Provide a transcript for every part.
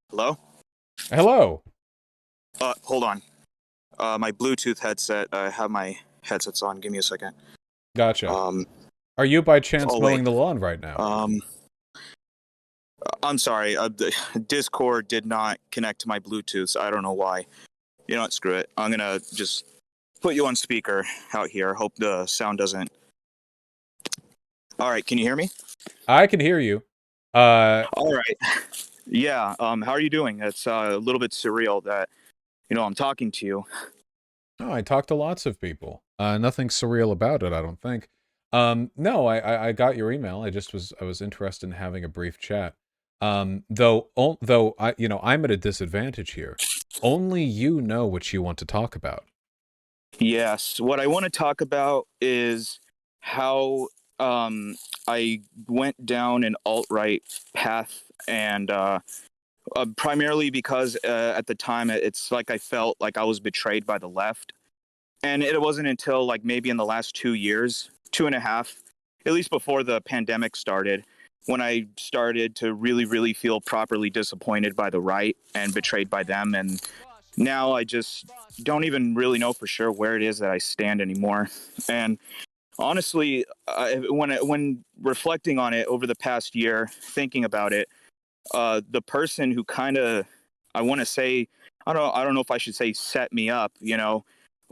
Hello? Hello. Hold on. My Bluetooth headset, I have my headsets on. Give me a second. Gotcha. Um, Are you by chance oh, mowing wait. the lawn right now? I'm sorry. The Discord did not connect to my Bluetooth, so I don't know why. You know what? Screw it. I'm gonna just put you on speaker out here. Hope the sound doesn't... All right, can you hear me? I can hear you. All right. Yeah, how are you doing? It's a little bit surreal that, I'm talking to you. Oh, I talk to lots of people. Nothing surreal about it, I don't think. No, I got your email. I was interested in having a brief chat. Though I'm at a disadvantage here. Only you know what you want to talk about. Yes, what I want to talk about is how I went down an alt-right path, and primarily because at the time it's like I felt like I was betrayed by the left. And it wasn't until like maybe in the last 2 years, 2.5, at least before the pandemic started, when I started to really, really feel properly disappointed by the right and betrayed by them. And now I just don't even really know for sure where it is that I stand anymore. And honestly, when reflecting on it over the past year, thinking about it, the person who kind of, I want to say, I don't know if I should say set me up,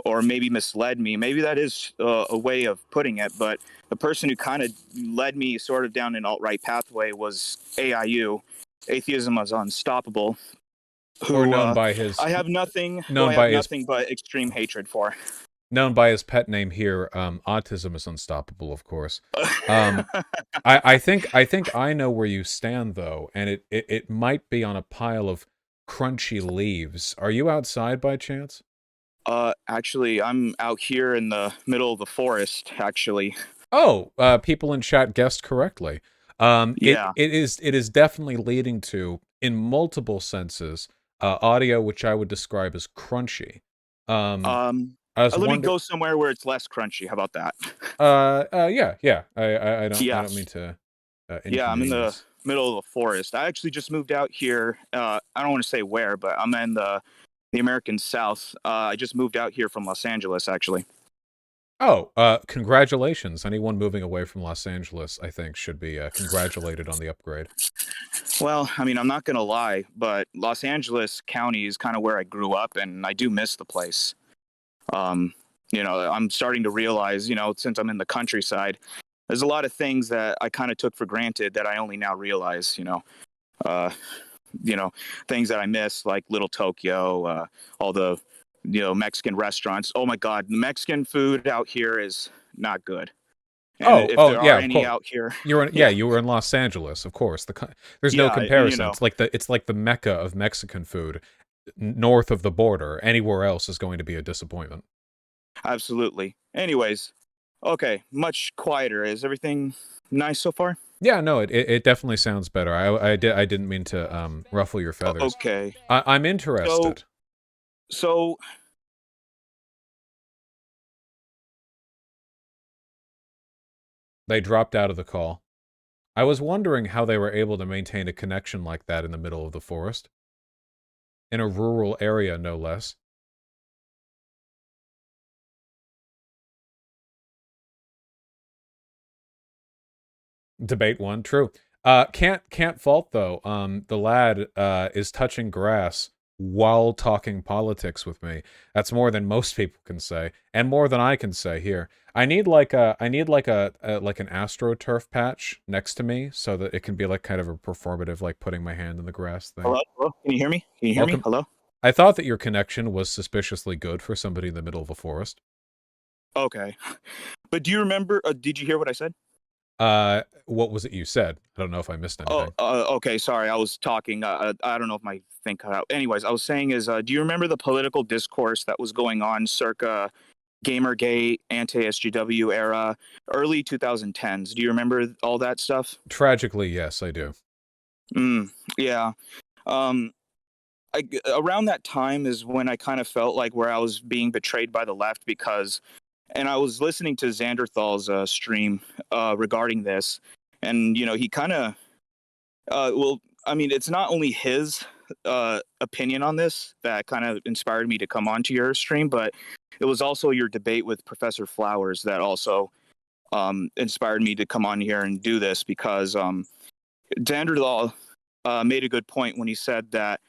or maybe misled me. Maybe that is a way of putting it, but the person who kind of led me sort of down an alt-right pathway was AIU, Atheism is Unstoppable, Or who I have nothing, but extreme hatred for. known by his pet name here, Autism is Unstoppable, of course. I think I know where you stand though, and it might be on a pile of crunchy leaves. Are you outside by chance? Actually, I'm out here in the middle of the forest, actually. Oh, people in chat guessed correctly. Yeah. It is definitely leading to, in multiple senses, audio which I would describe as crunchy. Um, I was Let me wondering. go somewhere where it's less crunchy. How about that? Yeah. I Yeah. don't mean to Yeah, I'm in the inconvenience. middle of the forest. I actually just moved out here. I don't want to say where, but I'm in the American South. I just moved out here from Los Angeles, actually. Oh, congratulations! Anyone moving away from Los Angeles, I think, should be congratulated on the upgrade. Well, I mean, I'm not gonna lie, but Los Angeles County is kind of where I grew up, and I do miss the place. Um, I'm starting to realize, since I'm in the countryside, there's a lot of things that I kind of took for granted that I only now realize. Uh, you know, things that I miss, like Little Tokyo, all the, Mexican restaurants. Oh my God, the Mexican food out here is not good. And if Oh, there yeah, are of any course. out here, Yeah, yeah, you were in Los Angeles, of course. There's no yeah, and comparison. It's like the mecca of Mexican food, north of the border. Anywhere else is going to be a disappointment. absolutely. Anyways, okay, much quieter. Is everything nice so far? Yeah, no, it definitely sounds better. I didn't mean to ruffle your feathers. Okay, I'm so interested. so They dropped out of the call. I was wondering how they were able to maintain a connection like that in the middle of the forest, in a rural area, no less. Debate one, true. Can't fault though. The lad is touching grass while talking politics with me. That's more than most people can say, and more than I can say here. I need like an astroturf patch next to me so that it can be like kind of a performative, like putting my hand in the grass thing. hello, hello. Can you hear me? Can you hear me? Welcome. Hello. I thought that your connection was suspiciously good for somebody in the middle of a forest. Okay, but do you remember? Did you hear what I said? What was it you said? I don't know if I missed Oh, anything. okay. Sorry, I was talking. I don't know if my thing cut out. Anyways, I was saying do you remember the political discourse that was going on circa Gamergate, anti-SGW era, early 2010s? Do you remember all that stuff? Tragically, yes, I do. Yeah. Um, around that time is when I kind of felt like where I was being betrayed by the left because, and I was listening to Xanderthal's stream regarding this, and he kind of, well, I mean, it's not only his opinion on this that kind of inspired me to come onto your stream, but it was also your debate with Professor Flowers that also inspired me to come on here and do this because Xanderthal made a good point when he said that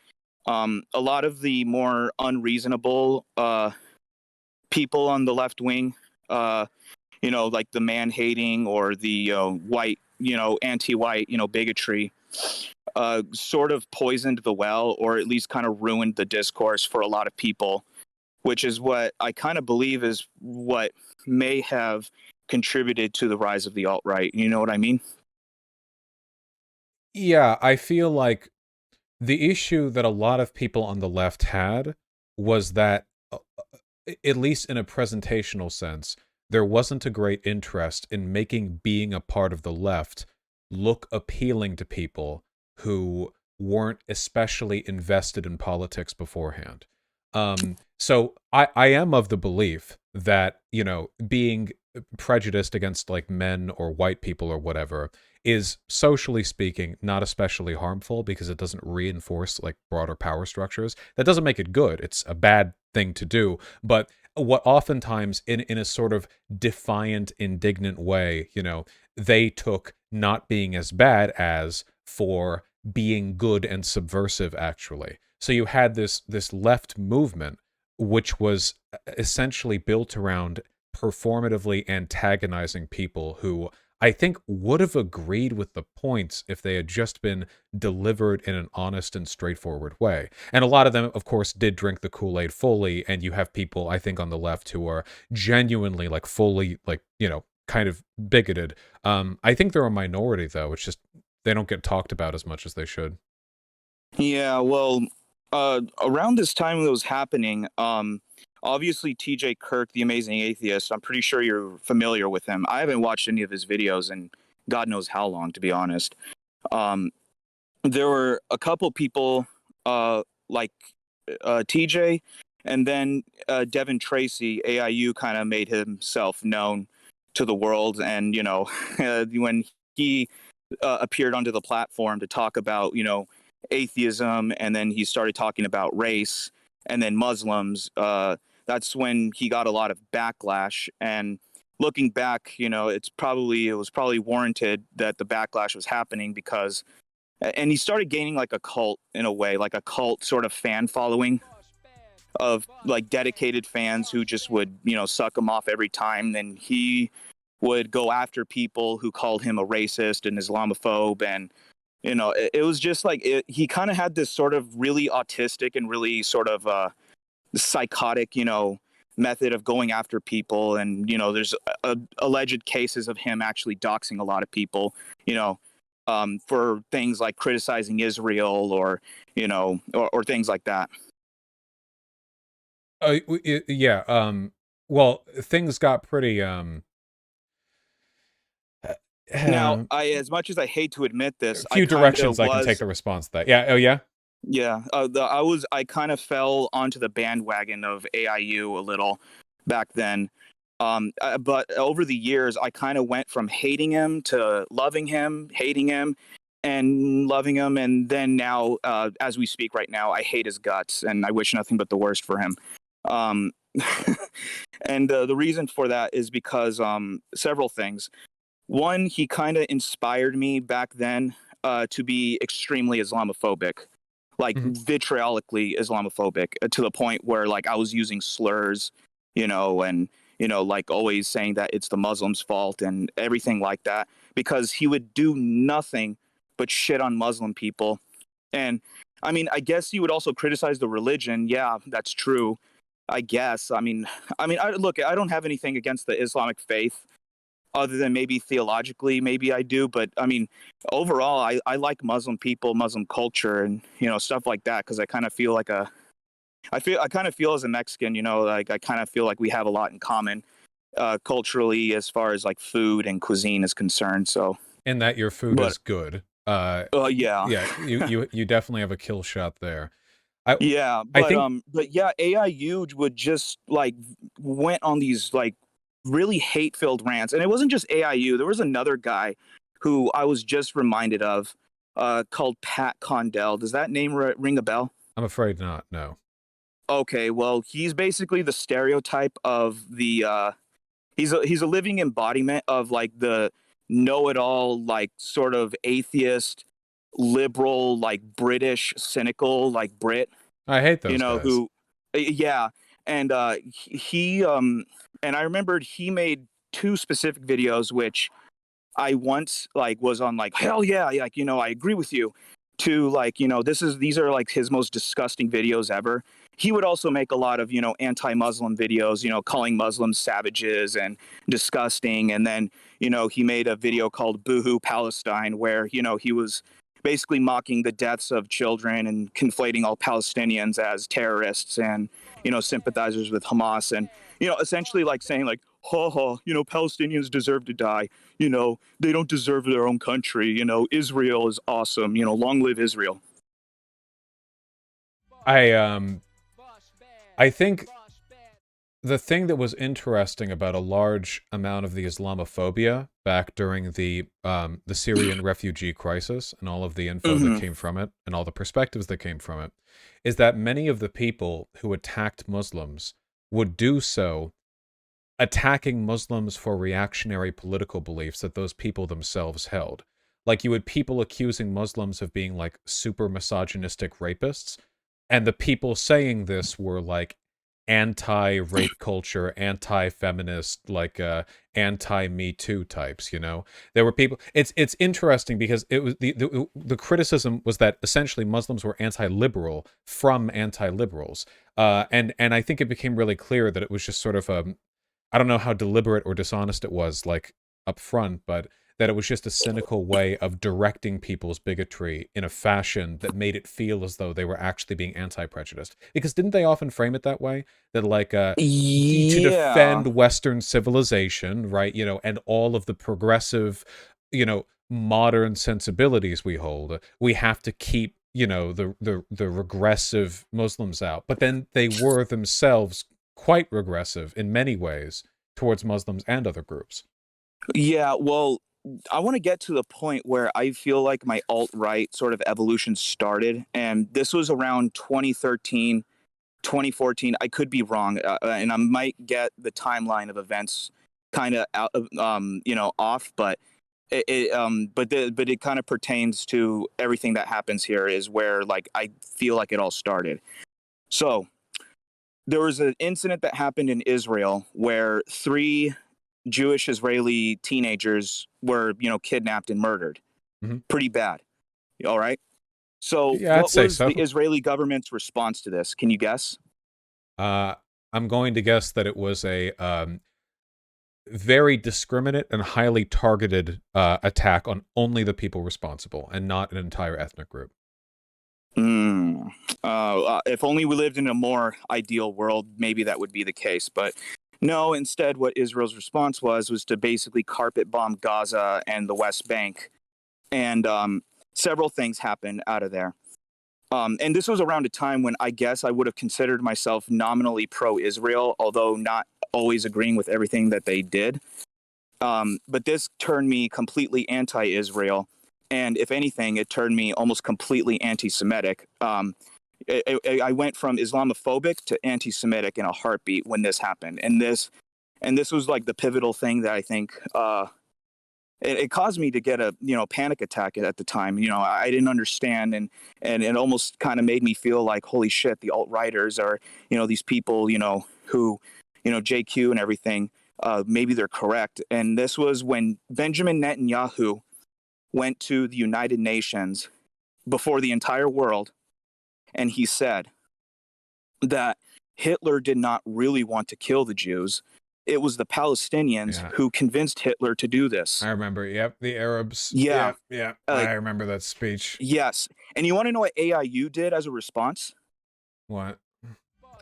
a lot of the more unreasonable people on the left wing, like the man hating or the white, anti-white, bigotry, sort of poisoned the well, or at least kind of ruined the discourse for a lot of people, which is what I kind of believe is what may have contributed to the rise of the alt-right. You know what I mean? Yeah, I feel like the issue that a lot of people on the left had was that, at least in a presentational sense, there wasn't a great interest in making being a part of the left look appealing to people who weren't especially invested in politics beforehand. So I am of the belief that, being prejudiced against like men or white people or whatever is, socially speaking, not especially harmful because it doesn't reinforce like broader power structures. That doesn't make it good. It's a bad thing to do. But what oftentimes in a sort of defiant, indignant way, they took not being as bad as for being good and subversive, actually. So you had this left movement, which was essentially built around performatively antagonizing people who I think would have agreed with the points if they had just been delivered in an honest and straightforward way. And a lot of them, of course, did drink the Kool-Aid fully, and you have people, I think, on the left who are genuinely, like, fully, like, kind of bigoted. I think they're a minority, though. It's just they don't get talked about as much as they should. Yeah, well, around this time it was happening, obviously TJ Kirk, the amazing atheist, I'm pretty sure you're familiar with him. I haven't watched any of his videos in God knows how long, to be honest. Um, there were a couple people like TJ, and then Devin Tracy, AIU, kind of made himself known to the world. And, when he appeared onto the platform to talk about, atheism, and then he started talking about race and then Muslims, that's when he got a lot of backlash. And looking back, it was probably warranted that the backlash was happening because, and he started gaining like a cult in a way, like a cult sort of fan following of like dedicated fans who just would, suck him off every time. Then he would go after people who called him a racist and Islamophobe. And, it was just like he kind of had this sort of really autistic and really sort of psychotic, method of going after people. And, there's alleged cases of him actually doxing a lot of people, for things like criticizing Israel or, or things like that. Yeah. Well, things got pretty. Now, as much as I hate to admit this, I few kind directions of I can take was, the response to that. Yeah. Oh, yeah. yeah, I kind of fell onto the bandwagon of AIU a little back then. But over the years, I kind of went from hating him to loving him, hating him, and loving him. And then now, as we speak right now, I hate his guts and I wish nothing but the worst for him. Um, and the reason for that is because several things. One, he kind of inspired me back then to be extremely Islamophobic, like Mhm. vitriolically Islamophobic, to the point where like I was using slurs, and like always saying that it's the Muslims' fault and everything like that, because he would do nothing but shit on Muslim people. And I mean, I guess he would also criticize the religion. Yeah, that's true. I guess. Look, I don't have anything against the Islamic faith other than maybe theologically, maybe I do. But I mean, overall, I like Muslim people, Muslim culture, and stuff like that because I kind of feel like I kind of feel as a Mexican, like I kind of feel like we have a lot in common culturally as far as like food and cuisine is concerned. So, And that your food but is good. yeah, Yeah, you definitely have a kill shot there. I Yeah, I think but yeah, AIU would just like went on these like really hate-filled rants, and it wasn't just AIU. There was another guy who I was just reminded of, called Pat Condell. Does that name ring a bell? I'm afraid not. No. Okay, well, he's basically the stereotype of the he's a living embodiment of like the know-it-all, like sort of atheist, liberal, like British, cynical, like Brit, I hate those guys. who yeah, and and I remembered he made two specific videos which I once like was on like hell yeah, like I agree with you, to like these are like his most disgusting videos ever. He would also make a lot of anti-Muslim videos, calling Muslims savages and disgusting, and then he made a video called Boohoo Palestine where he was basically mocking the deaths of children and conflating all Palestinians as terrorists and sympathizers with Hamas, and essentially like saying like ha ha, Palestinians deserve to die, they don't deserve their own country. Israel is awesome. Long live Israel. I I think the thing that was interesting about a large amount of the Islamophobia back during the Syrian refugee crisis and all of the info that Mm-hmm. came from it and all the perspectives that came from it is that many of the people who attacked Muslims would do so attacking Muslims for reactionary political beliefs that those people themselves held. Like you had people accusing Muslims of being like super misogynistic rapists, and the people saying this were like anti-rape culture, anti-feminist, like anti-Me Too types. There were people. It's interesting because it was the criticism was that essentially Muslims were anti-liberal from anti-liberals, and I think it became really clear that it was just sort of a I don't know how deliberate or dishonest it was, like up front, but that it was just a cynical way of directing people's bigotry in a fashion that made it feel as though they were actually being anti-prejudiced. Because didn't they often frame it that way? That like to Yeah. defend Western civilization, right? And all of the progressive, modern sensibilities we hold, we have to keep the regressive Muslims out. But then they were themselves quite regressive in many ways towards Muslims and other groups. Yeah. Well, I want to get to the point where I feel like my alt-right sort of evolution started, and this was around 2013, 2014. I could be wrong, and I might get the timeline of events kind of out of off, but but it kind of pertains to everything that happens here is where like I feel like it all started. So there was an incident that happened in Israel where three Jewish Israeli teenagers were, kidnapped and murdered. Hmm. Pretty bad. All right. So, Yeah, I'd what say was the so. Israeli government's response to this? Can you guess? Uh, I'm going to guess that it was a very discriminate and highly targeted attack on only the people responsible and not an entire ethnic group. Mm. If only we lived in a more ideal world, maybe that would be the case. But no, instead, what Israel's response was to basically carpet bomb Gaza and the West Bank. And several things happened out of there. And this was around a time when I guess I would have considered myself nominally pro-Israel, although not always agreeing with everything that they did. But this turned me completely anti-Israel, and if anything, it turned me almost completely anti-Semitic. I went from Islamophobic to anti-Semitic in a heartbeat when this happened, and this was like the pivotal thing that I think it caused me to get a panic attack at the time. I didn't understand, and it almost kind of made me feel like holy shit, the alt righters are these people who JQ and everything. Maybe they're correct. And this was when Benjamin Netanyahu went to the United Nations before the entire world, and he said that Hitler did not really want to kill the Jews. It was the Palestinians Yeah, who convinced Hitler to do this. I remember. Yep, the Arabs. Yeah, Yep, yeah. I like remember that speech. yes. And you want to know what AIU did as a response? What?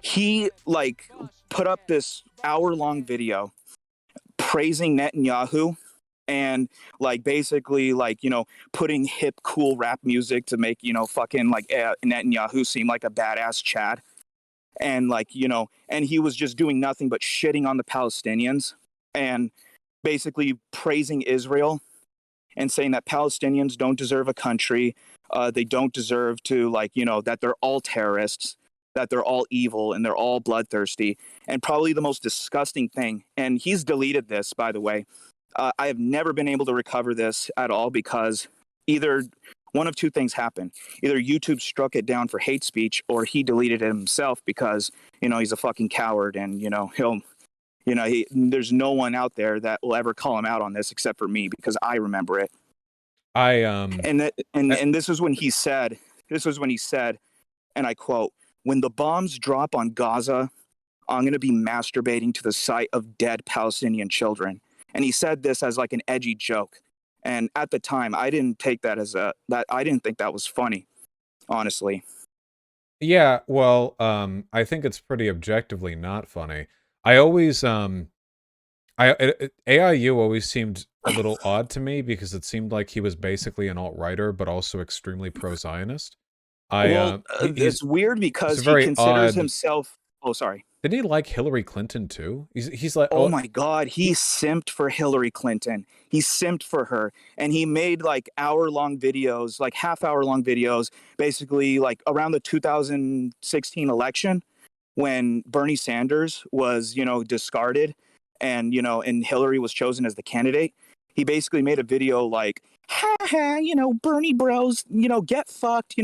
He like put up this hour-long video praising Netanyahu and like basically like putting hip cool rap music to make fucking like Netanyahu seem like a badass Chad, and like and he was just doing nothing but shitting on the Palestinians and basically praising Israel and saying that Palestinians don't deserve a country. They don't deserve to, like, that they're all terrorists, that they're all evil, and they're all bloodthirsty. And probably the most disgusting thing, and he's deleted this, by the way. I have never been able to recover this at all because either one of two things happened. Either YouTube struck it down for hate speech or he deleted it himself because, he's a fucking coward and, there's no one out there that will ever call him out on this except for me because I remember it. I And this is when he said, and I quote, "When the bombs drop on Gaza, I'm going to be masturbating to the sight of dead Palestinian children." And he said this as like an edgy joke. And at the time, I didn't take that as I didn't think that was funny, honestly. Yeah, well, I think it's pretty objectively not funny. I always AIU always seemed a little odd to me because it seemed like he was basically an alt-righter, but also extremely pro-Zionist. It's weird He's a because he very considers odd. himself. Oh, sorry. Didn't he like Hillary Clinton too? He's like, Oh oh, my God, he simped for Hillary Clinton. He simped for her. And he made like hour-long videos, like half-hour-long videos, basically like around the 2016 election when Bernie Sanders was, discarded and, and Hillary was chosen as the candidate. He basically made a video like, ha ha, Bernie bros, get fucked,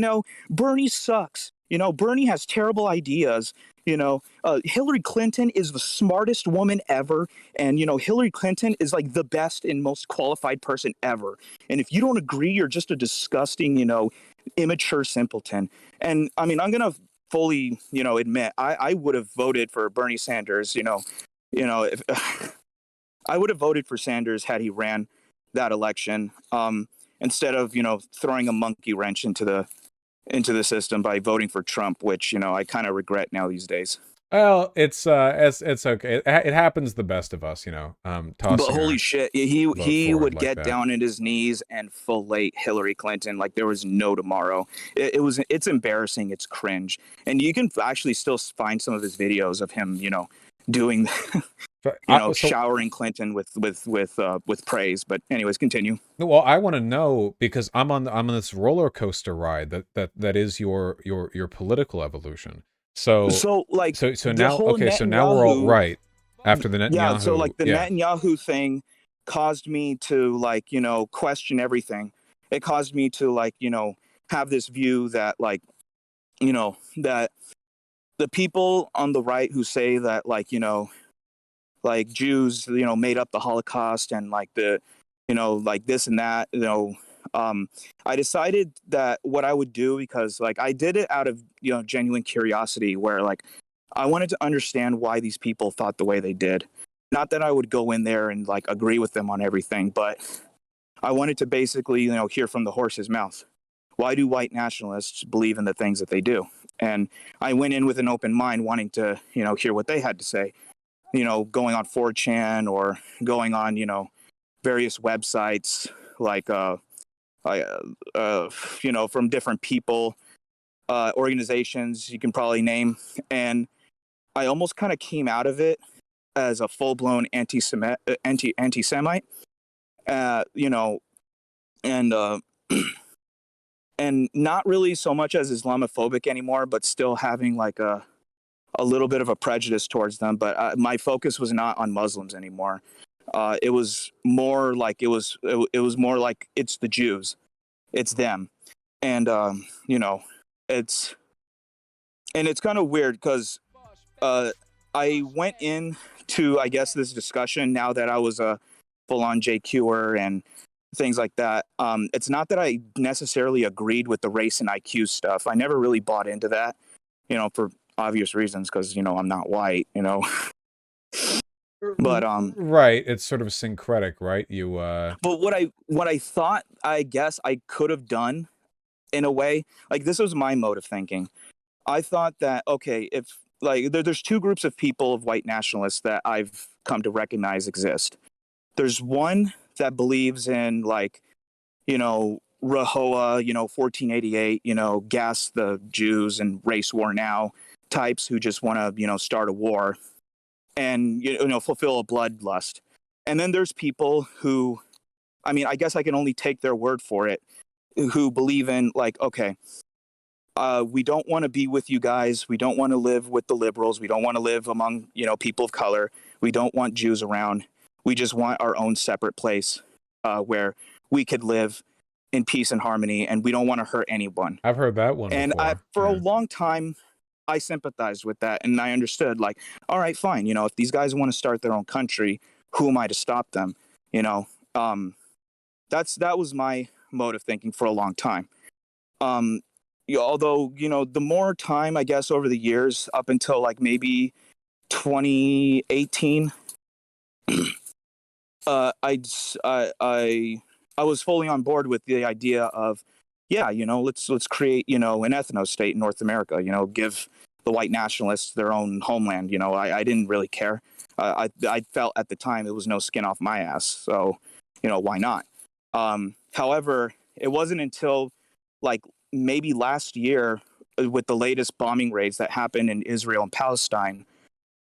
Bernie sucks. Bernie has terrible ideas. Hillary Clinton is the smartest woman ever. And, Hillary Clinton is like the best and most qualified person ever. And if you don't agree, you're just a disgusting, immature simpleton. And I mean, I'm going to fully, admit I would have voted for Bernie Sanders, if I would have voted for Sanders had he ran that election, instead of, throwing a monkey wrench into the system by voting for Trump, which, I kind of regret now these days. well, it's okay. It happens to the best of us, But tossing holy our shit, vote he forward would like get that. down on his knees and fillet Hillary Clinton like there was no tomorrow. It's embarrassing, it's cringe, and you can actually still find some of his videos of him, doing, So, showering Clinton with praise. But anyways, continue. well, I want to know because I'm on this roller coaster ride that is your political evolution. So So like so the now, whole okay, so now we're all Netanyahu, right after the yeah. So Netanyahu. like the Yeah. Netanyahu thing caused me to like question everything. It caused me to like have this view that like that the people on the right who say that like like Jews made up the Holocaust and like the like this and that I decided that what I would do, because like I did it out of genuine curiosity, where like I wanted to understand why these people thought the way they did. Not that I would go in there and like agree with them on everything, but I wanted to basically hear from the horse's mouth. Why do white nationalists believe in the things that they do? And I went in with an open mind, wanting to hear what they had to say, going on 4chan or going on various websites like I, from different people, organizations you can probably name. And I almost kind of came out of it as a full-blown anti-Semite, you know, and and not really so much as Islamophobic anymore, but still having like a little bit of a prejudice towards them. But my focus was not on Muslims anymore. It was more like it was more like it's the Jews, it's them, and it's it's kind of weird because I went in to, I guess, this discussion now that I was a full-on JQer and things like that. It's not that I necessarily agreed with the race and IQ stuff. I never really bought into that, for obvious reasons, because I'm not white, But Right, it's sort of syncretic, right? but what I thought, I guess I could have done in a way, like this was my mode of thinking. I thought that, okay, if like there's two groups of people, of white nationalists, that I've come to recognize exist. There's one that believes in like, Rahowa, 1488, gas the Jews and race war now types who just want to, start a war and, fulfill a bloodlust. And then there's people who, I mean, I guess I can only take their word for it, who believe in like, okay, we don't want to be with you guys. We don't want to live with the liberals. We don't want to live among, people of color. We don't want Jews around. We just want our own separate place where we could live in peace and harmony, and we don't want to hurt anyone. I've heard that one And before. for a long time, I sympathized with that, and I understood, like, all right, fine. If these guys want to start their own country, who am I to stop them? That was my mode of thinking for a long time. Although, the more time, I guess, over the years, up until like maybe 2018, I was fully on board with the idea of, yeah, let's create, an ethnostate in North America, give the white nationalists their own homeland. I didn't really care. I felt at the time it was no skin off my ass. So, why not? However, it wasn't until like maybe last year with the latest bombing raids that happened in Israel and Palestine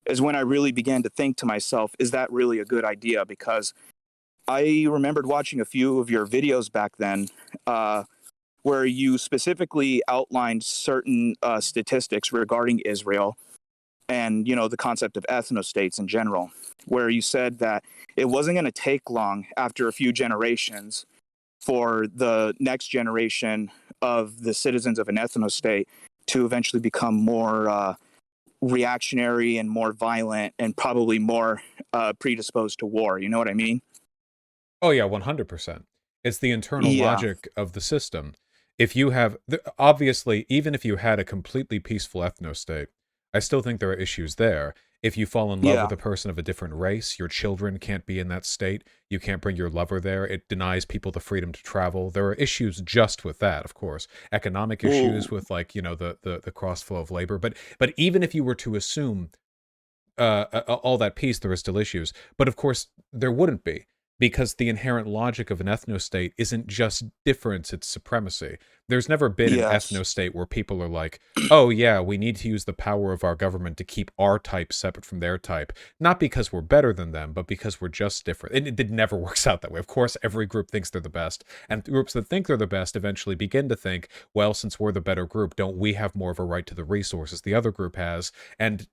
is when I really began to think to myself, is that really a good idea? Because I remembered watching a few of your videos back then where you specifically outlined certain statistics regarding Israel and, the concept of ethnostates in general, where you said that it wasn't going to take long after a few generations for the next generation of the citizens of an ethnostate to eventually become more reactionary and more violent and probably more predisposed to war. You know what I mean? Oh yeah, 100%. It's the internal Yeah. logic of the system. If you have, obviously, even if you had a completely peaceful ethnostate, I still think there are issues there. If you fall in love Yeah. with a person of a different race, your children can't be in that state. You can't bring your lover there. It denies people the freedom to travel. There are issues just with that, of course. Economic issues Ooh. with like, the cross flow of labor. But even if you were to assume all that peace, there are still issues. But of course, there wouldn't be, because the inherent logic of an ethnostate isn't just difference, it's supremacy. There's never been an Yes. ethnostate where people are like, oh yeah, we need to use the power of our government to keep our type separate from their type. Not because we're better than them, but because we're just different. And it never works out that way. Of course, every group thinks they're the best. And groups that think they're the best eventually begin to think, well, since we're the better group, don't we have more of a right to the resources the other group has? And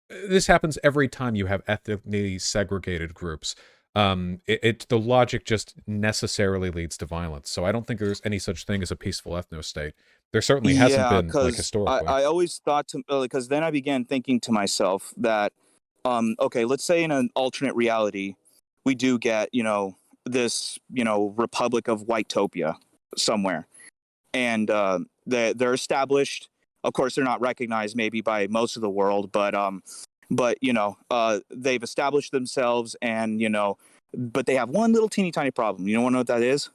this happens every time you have ethnically segregated groups. The logic just necessarily leads to violence. So I don't think there's any such thing as a peaceful ethnostate. There certainly hasn't Yeah, been, like, because historically. I always thought to, because then I began thinking to myself that, okay, let's say in an alternate reality, we do get, this, Republic of Whitetopia somewhere. And they're established. Of course, they're not recognized maybe by most of the world, but they've established themselves, and but they have one little teeny tiny problem. You want to know what that is?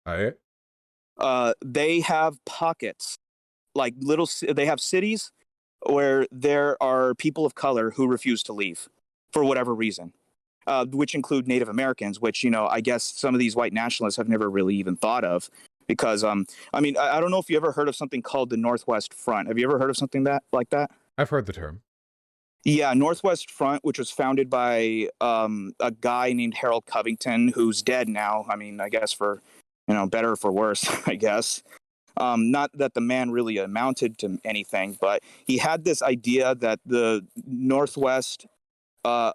I They have pockets, like they have cities where there are people of color who refuse to leave for whatever reason. Which include Native Americans, which, I guess some of these white nationalists have never really even thought of. Because, I mean, I don't know if you ever heard of something called the Northwest Front. Have you ever heard of something like that? I've heard the term. Yeah, Northwest Front, which was founded by a guy named Harold Covington, who's dead now. I mean, I guess for, better or for worse, I guess. Not that the man really amounted to anything, but he had this idea that the Northwest,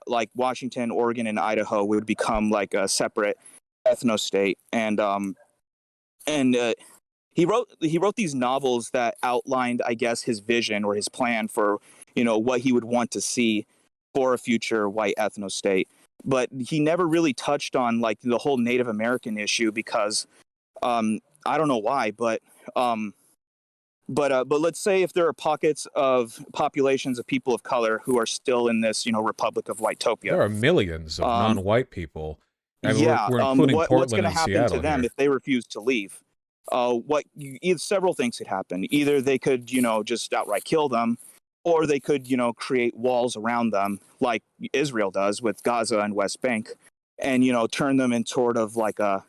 like Washington, Oregon, and Idaho, would become like a separate ethnostate. And he wrote these novels that outlined, I guess, his vision or his plan for, what he would want to see for a future white ethnostate. But he never really touched on like the whole Native American issue because I don't know why, but let's say if there are pockets of populations of people of color who are still in this, Republic of Whitetopia. There are millions of non-white people. I mean, Yeah. we're including What's Portland going to and happen to Seattle them here. if they refuse to leave? Several things could happen. Either they could, just outright kill them, or they could, create walls around them, like Israel does with Gaza and West Bank, and turn them in sort of like a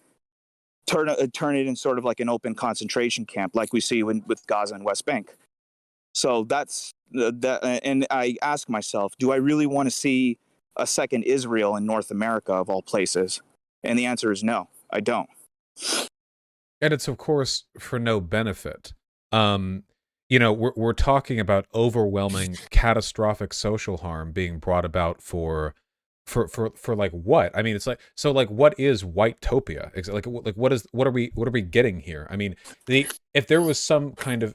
turn it in sort of like an open concentration camp, like we see with Gaza and West Bank. So that's that, and I ask myself, do I really want to see a second Israel in North America of all places? And the answer is no, I don't. And it's of course for no benefit. Um, we're talking about overwhelming, catastrophic social harm being brought about for like what? I mean, it's like, so like what is white-topia? Like what are we getting here? I mean, if there was some kind of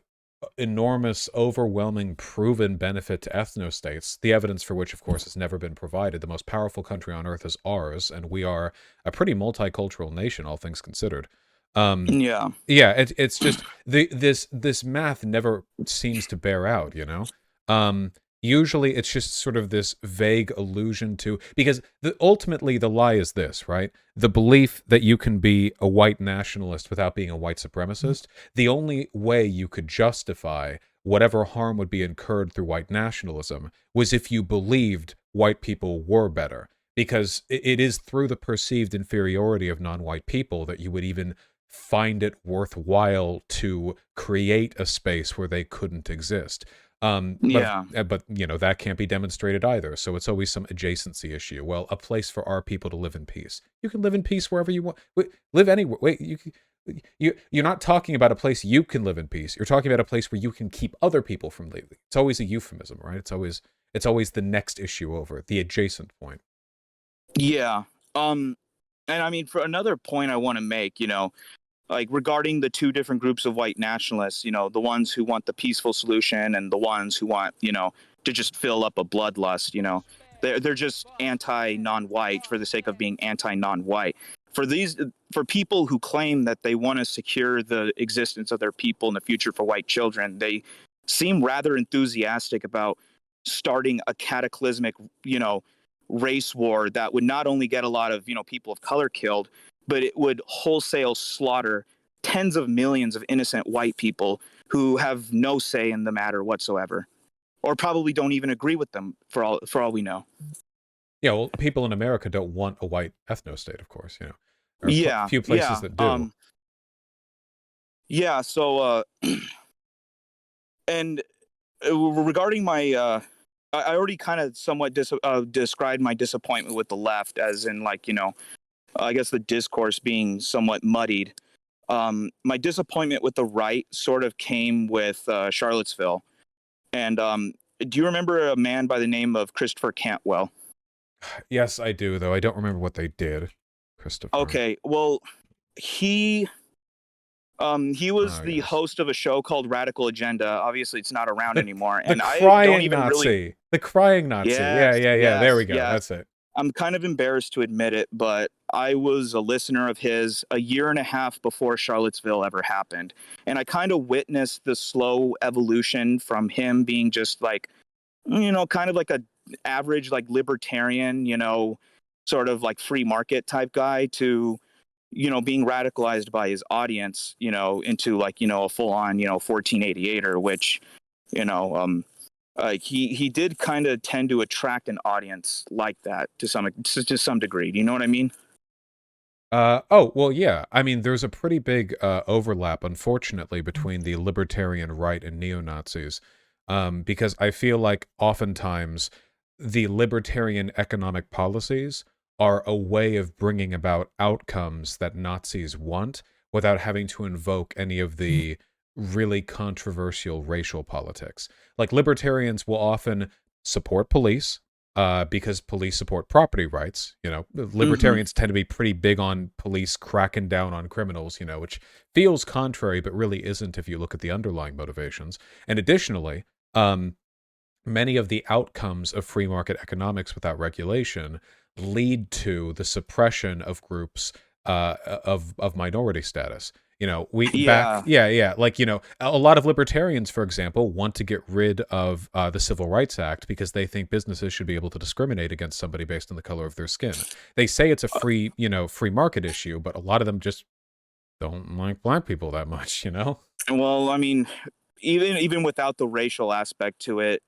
enormous, overwhelming, proven benefit to ethnostates, the evidence for which, of course, has never been provided. The most powerful country on earth is ours, and we are a pretty multicultural nation, all things considered. Um, Yeah. yeah, it's just this math never seems to bear out, you know? Um, Usually it's just sort of this vague allusion to, because ultimately the lie is this, right? The belief that you can be a white nationalist without being a white supremacist. The only way you could justify whatever harm would be incurred through white nationalism was if you believed white people were better, because it is through the perceived inferiority of non-white people that you would even find it worthwhile to create a space where they couldn't exist. Yeah. But that can't be demonstrated either. So it's always some adjacency issue. Well, a place for our people to live in peace. You can live in peace wherever you want. Live anywhere. Wait, you're not talking about a place you can live in peace. You're talking about a place where you can keep other people from living. It's always a euphemism, right? It's always the next issue over, the adjacent point. Yeah. And I mean, for another point I want to make, like regarding the two different groups of white nationalists, the ones who want the peaceful solution and the ones who want, to just fill up a bloodlust, they're just anti non-white for the sake of being anti non-white. For people who claim that they want to secure the existence of their people in the future for white children, they seem rather enthusiastic about starting a cataclysmic, race war that would not only get a lot of, people of color killed, but it would wholesale slaughter tens of millions of innocent white people who have no say in the matter whatsoever, or probably don't even agree with them for all we know. Yeah, well, people in America don't want a white ethnostate, of course. There are Yeah, few places yeah, that do. yeah. So, and regarding my, I already kind of somewhat described my disappointment with the left, as in like I guess the discourse being somewhat muddied. My disappointment with the right sort of came with Charlottesville. And do you remember a man by the name of Christopher Cantwell? Yes, I do, though I don't remember what they did, Christopher. Okay, well, he was Oh, the yes. host of a show called Radical Agenda. Obviously, it's not around The anymore, the and I don't crying even really. Nazi. The crying Nazi. Yeah, Yes, yeah, yeah. There we yes, go. yes. That's it. I'm kind of embarrassed to admit it, but I was a listener of his a year and a half before Charlottesville ever happened. And I kind of witnessed the slow evolution from him being just like, kind of like a average, like libertarian, sort of like free market type guy to, being radicalized by his audience, into like, a full on, 1488er, which, you know, um, he did kind of tend to attract an audience like that to some degree. Do you know what I mean? Oh, well, yeah. I mean, there's a pretty big overlap, unfortunately, between the libertarian right and neo-Nazis, because I feel like oftentimes the libertarian economic policies are a way of bringing about outcomes that Nazis want without having to invoke any of the really controversial racial politics. Like, libertarians will often support police, because police support property rights. Mm-hmm. Libertarians tend to be pretty big on police cracking down on criminals, which feels contrary, but really isn't if you look at the underlying motivations. And additionally, many of the outcomes of free market economics without regulation lead to the suppression of groups of minority status. We back, Yeah. yeah, like, a lot of libertarians, for example, want to get rid of the Civil Rights Act because they think businesses should be able to discriminate against somebody based on the color of their skin. They say it's a free market issue, but a lot of them just don't like black people that much. Well, I mean, even without the racial aspect to it,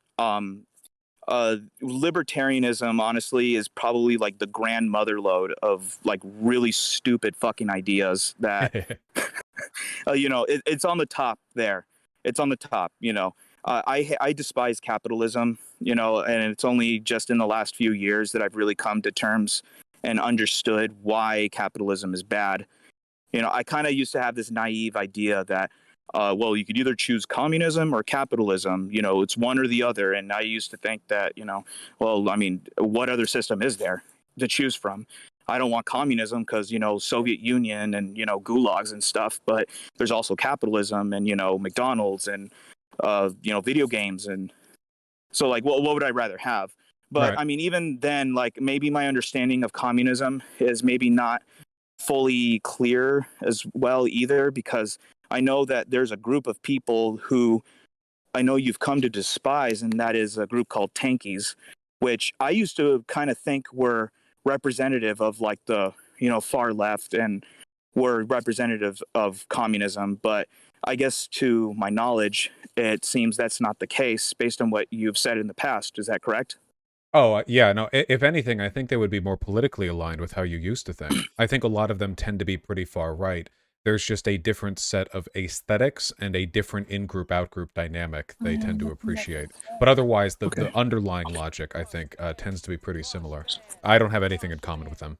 libertarianism honestly is probably like the grandmother load of like really stupid fucking ideas that it's on the top there. It's on the top. I despise capitalism. And it's only just in the last few years that I've really come to terms and understood why capitalism is bad. I kind of used to have this naive idea that, well, you could either choose communism or capitalism. It's one or the other. And I used to think that, well, I mean, what other system is there to choose from? I don't want communism because, Soviet Union and, gulags and stuff. But there's also capitalism and, McDonald's and, video games. And so, like, what would I rather have? But Right. I mean, even then, like, maybe my understanding of communism is maybe not fully clear as well either, because I know that there's a group of people who I know you've come to despise, and that is a group called tankies, which I used to kind of think were representative of like the far left and were representative of communism. But I guess to my knowledge, it seems that's not the case based on what you've said in the past. Is that correct? Oh, yeah, no, if anything, I think they would be more politically aligned with how you used to think. I think a lot of them tend to be pretty far right. There's just a different set of aesthetics and a different in-group, out-group dynamic they tend to appreciate. But otherwise, the Okay. underlying logic, I think, tends to be pretty similar. I don't have anything in common with them.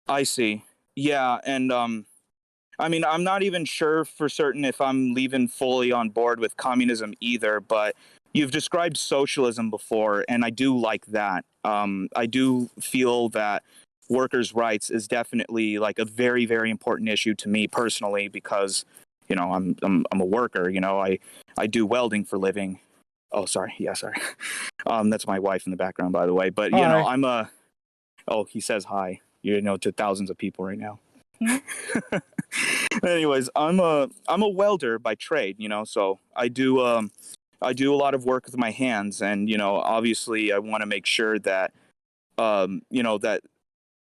I see. Yeah, and I mean, I'm not even sure for certain if I'm leaving fully on board with communism either, but you've described socialism before, and I do like that. I do feel that workers' rights is definitely like a very, very important issue to me personally because, I'm a worker. I do welding for living. Oh, sorry. Yeah, sorry. That's my wife in the background, by the way. But Hi. I'm a. Oh, he says hi. To thousands of people right now. Anyways, I'm a welder by trade, so I do a lot of work with my hands, and obviously I want to make sure that that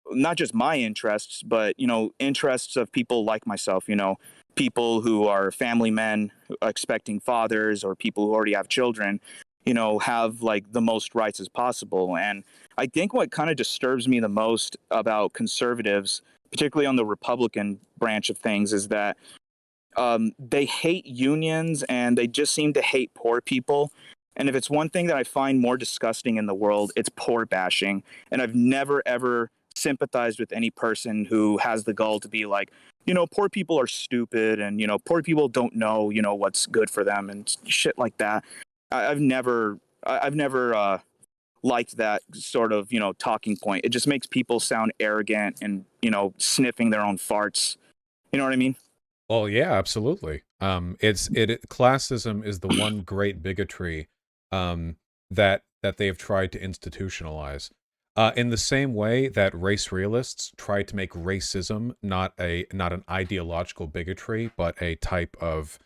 not just my interests, but interests of people like myself, people who are family men expecting fathers, or people who already have children, have like the most rights as possible. And I think what kind of disturbs me the most about conservatives, particularly on the Republican branch of things, is that they hate unions and they just seem to hate poor people. And if it's one thing that I find more disgusting in the world, it's poor bashing. And I've never, ever sympathized with any person who has the gall to be like, poor people are stupid and, poor people don't know, what's good for them and shit like that. I've never liked that sort of, talking point. It just makes people sound arrogant and, sniffing their own farts. You know what I mean? Well, yeah, absolutely. Classism is the one great bigotry that they have tried to institutionalize. In the same way that race realists try to make racism not an ideological bigotry, but a type of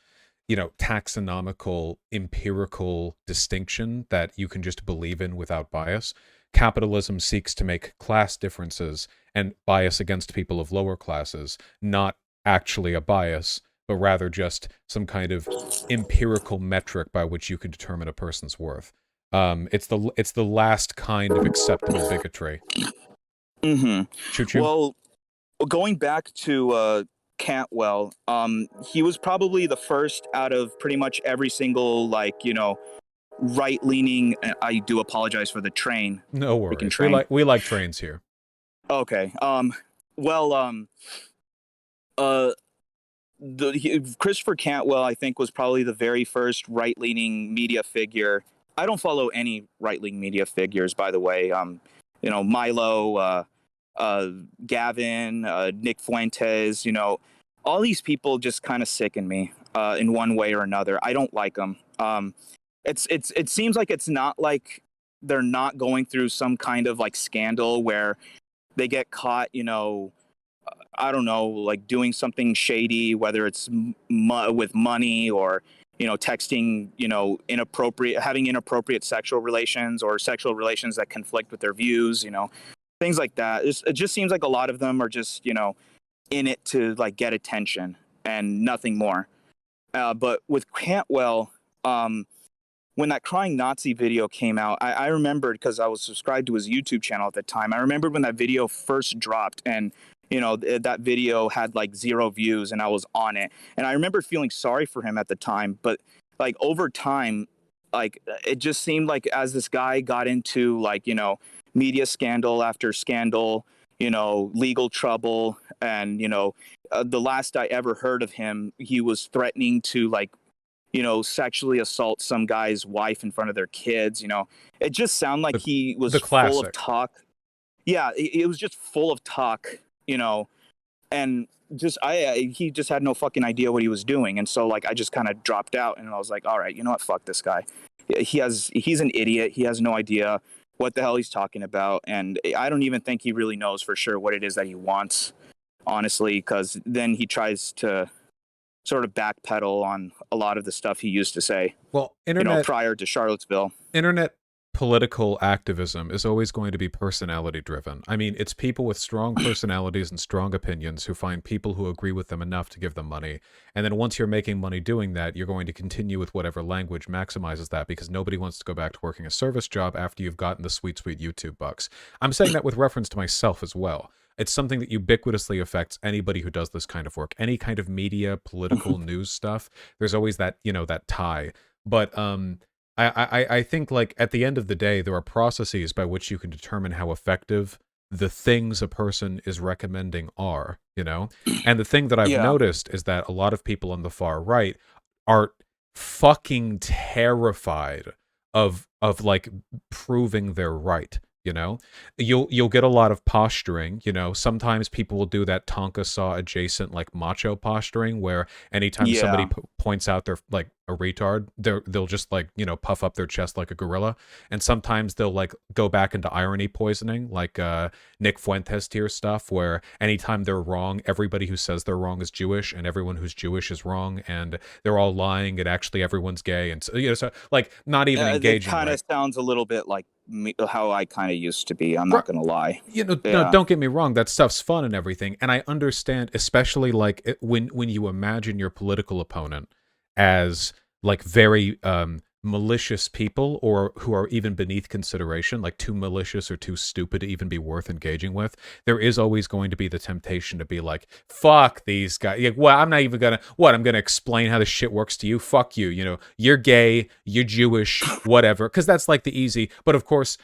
taxonomical, empirical distinction that you can just believe in without bias. Capitalism seeks to make class differences and bias against people of lower classes not actually a bias, but rather just some kind of empirical metric by which you can determine a person's worth. It's the last kind of acceptable bigotry. Mm-hmm. Choo choo. Well, going back to Cantwell, he was probably the first out of pretty much every single like right leaning. I do apologize for the train, No freaking worries. We train. like trains here. Okay. Well. Uh. Christopher Cantwell, I think, was probably the very first right leaning media figure. I don't follow any right leaning media figures, by the way. Milo. Uh, Gavin, Nick Fuentes, all these people just kind of sicken me in one way or another. I don't like them. It seems like it's not like they're not going through some kind of like scandal where they get caught, I don't know, like doing something shady, whether it's with money or texting, inappropriate, having inappropriate sexual relations or sexual relations that conflict with their views, things like that. It just seems like a lot of them are just in it to like get attention and nothing more. But with Cantwell, when that crying Nazi video came out, I remembered because I was subscribed to his YouTube channel at the time. I remembered when that video first dropped, and that video had like 0 views, and I was on it, and I remember feeling sorry for him at the time. But like over time, like it just seemed like as this guy got into like media scandal after scandal, legal trouble, and the last I ever heard of him, he was threatening to like sexually assault some guy's wife in front of their kids. It just sounded like The he was the full of classic. talk. Yeah, it was just full of talk, and just he just had no fucking idea what he was doing. And so like I just kind of dropped out, and I was like, all right, you know what, fuck this guy. He's an idiot. He has no idea what the hell he's talking about, and I don't even think he really knows for sure what it is that he wants, honestly, because then he tries to sort of backpedal on a lot of the stuff he used to say, Well, internet prior to Charlottesville. internet political activism is always going to be personality driven. I mean, it's people with strong personalities and strong opinions who find people who agree with them enough to give them money. And then once you're making money doing that, you're going to continue with whatever language maximizes that, because nobody wants to go back to working a service job after you've gotten the sweet, sweet YouTube bucks. I'm saying that with reference to myself as well. It's something that ubiquitously affects anybody who does this kind of work. Any kind of media, political news stuff, there's always that, that tie. But I think like at the end of the day, there are processes by which you can determine how effective the things a person is recommending are, And the thing that I've Yeah. noticed is that a lot of people on the far right are fucking terrified of like proving they're right. You'll get a lot of posturing. Sometimes people will do that Tonka saw adjacent like macho posturing, where anytime somebody Yeah. points out they're like a retard, they'll just like puff up their chest like a gorilla. And sometimes they'll like go back into irony poisoning, like Nick Fuentes tier stuff, where anytime they're wrong, everybody who says they're wrong is Jewish, and everyone who's Jewish is wrong, and they're all lying, and actually everyone's gay, and so like not even It engaging, kind right? of sounds a little bit like how I kind of used to be. I'm not going to lie. No, Yeah. don't get me wrong, that stuff's fun and everything, and I understand, especially like when you imagine your political opponent as like very malicious people, or who are even beneath consideration, like too malicious or too stupid to even be worth engaging with. There is always going to be the temptation to be like, fuck these guys. Like, well, I'm not even gonna I'm gonna explain how this shit works to you. Fuck you. You're gay, you're Jewish, whatever, because that's like the easy. But of course,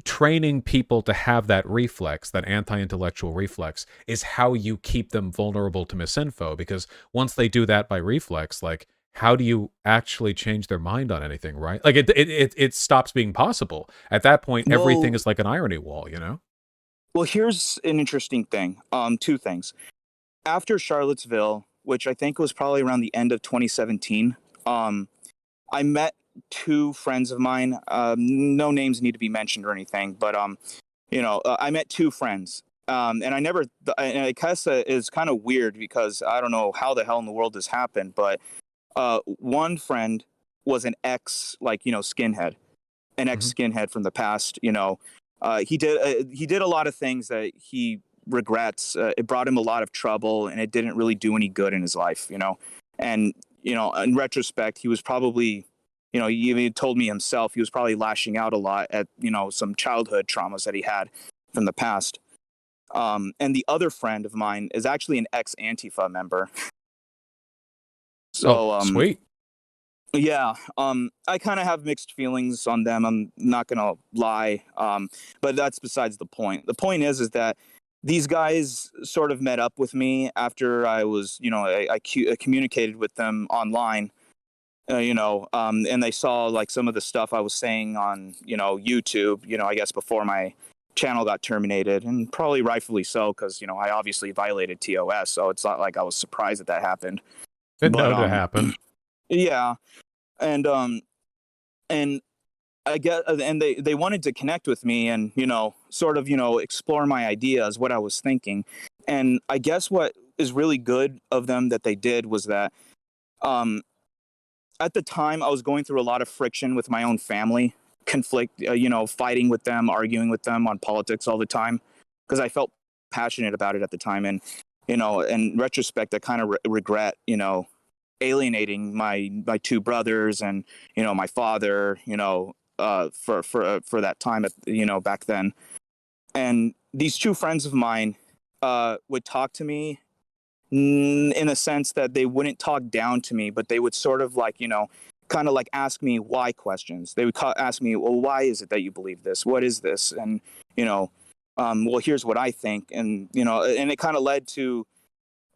training people to have that reflex, that anti-intellectual reflex, is how you keep them vulnerable to misinfo. Because once they do that by reflex, like, how do you actually change their mind on anything, right? Like it stops being possible. At that point, everything Well, is like an irony wall, well, here's an interesting thing. Two things. After Charlottesville, which I think was probably around the end of 2017, I met two friends of mine. No names need to be mentioned or anything, but I met two friends. And I never, and I guess is kind of weird because I don't know how the hell in the world this happened, but one friend was an ex, like, skinhead, an ex Hmm. skinhead from the past. He did a lot of things that he regrets. It brought him a lot of trouble, and it didn't really do any good in his life. And in retrospect, he was probably, he even told me himself, he was probably lashing out a lot at some childhood traumas that he had from the past. And the other friend of mine is actually an ex Antifa member. Oh, So sweet. yeah, I kind of have mixed feelings on them. I'm not gonna lie, but that's besides the point. The point is that these guys sort of met up with me after I was, I communicated with them online, and they saw like some of the stuff I was saying on, YouTube. I guess before my channel got terminated, and probably rightfully so, because I obviously violated TOS, so it's not like I was surprised that happened. Didn't But know to happen. yeah, and and I get, and they wanted to connect with me and sort of explore my ideas, what I was thinking. And I guess what is really good of them that they did was that um at the time I was going through a lot of friction with my own family, conflict, fighting with them, arguing with them on politics all the time, because I felt passionate about it at the time. And in retrospect, I kind of regret alienating my two brothers and my father, for that time at back then. And these two friends of mine would talk to me in a sense that they wouldn't talk down to me, but they would sort of like kind of like ask me why questions. They would ask me, well, why is it that you believe this? What is this? And well, here's what I think. And and it kind of led to,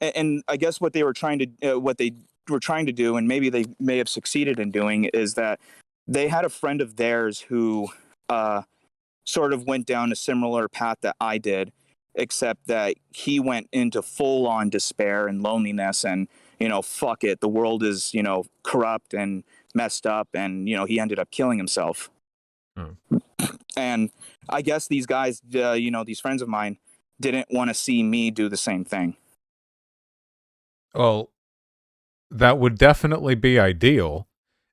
and I guess what they were trying to do, and maybe they may have succeeded in doing, is that they had a friend of theirs who sort of went down a similar path that I did, except that he went into full on despair and loneliness and, fuck it, the world is, corrupt and messed up. And, he ended up killing himself. Oh. And I guess these guys, these friends of mine didn't want to see me do the same thing. Well, that would definitely be ideal.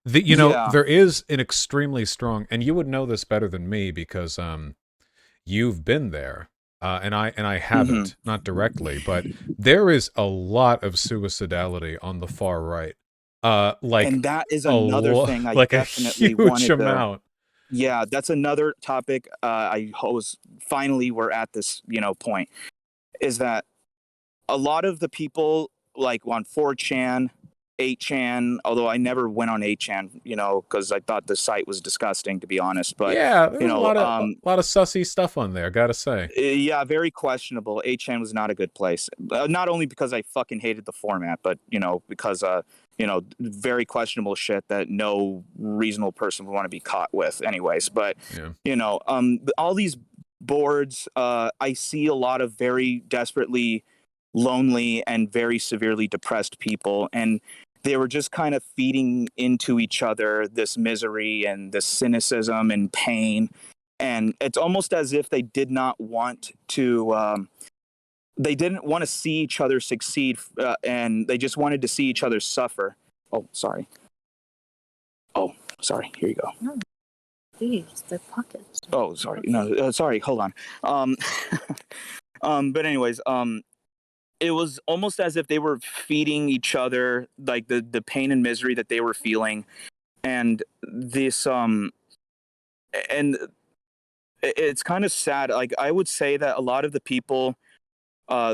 There is an extremely strong, and you would know this better than me because you've been there, and I haven't, not directly, but there is a lot of suicidality on the far right. And that is another thing I like definitely a huge wanted amount. Yeah, that's another topic. Finally we're at this point, is that a lot of the people like on 4chan, 8chan, although I never went on 8chan, because I thought the site was disgusting, to be honest. But yeah, there's a lot of sussy stuff on there, gotta say. Yeah, very questionable. 8chan was not a good place. Not only because I fucking hated the format, but because very questionable shit that no reasonable person would want to be caught with, anyways. But all these boards, I see a lot of very desperately lonely and very severely depressed people, and they were just kind of feeding into each other this misery and this cynicism and pain. And it's almost as if they did not want to they didn't want to see each other succeed, and they just wanted to see each other suffer. Oh, sorry. Here you go. No, these, they're pockets. Oh, sorry. No, sorry. Hold on. But anyways, it was almost as if they were feeding each other like the pain and misery that they were feeling, and this and it's kind of sad. Like, I would say that a lot of the people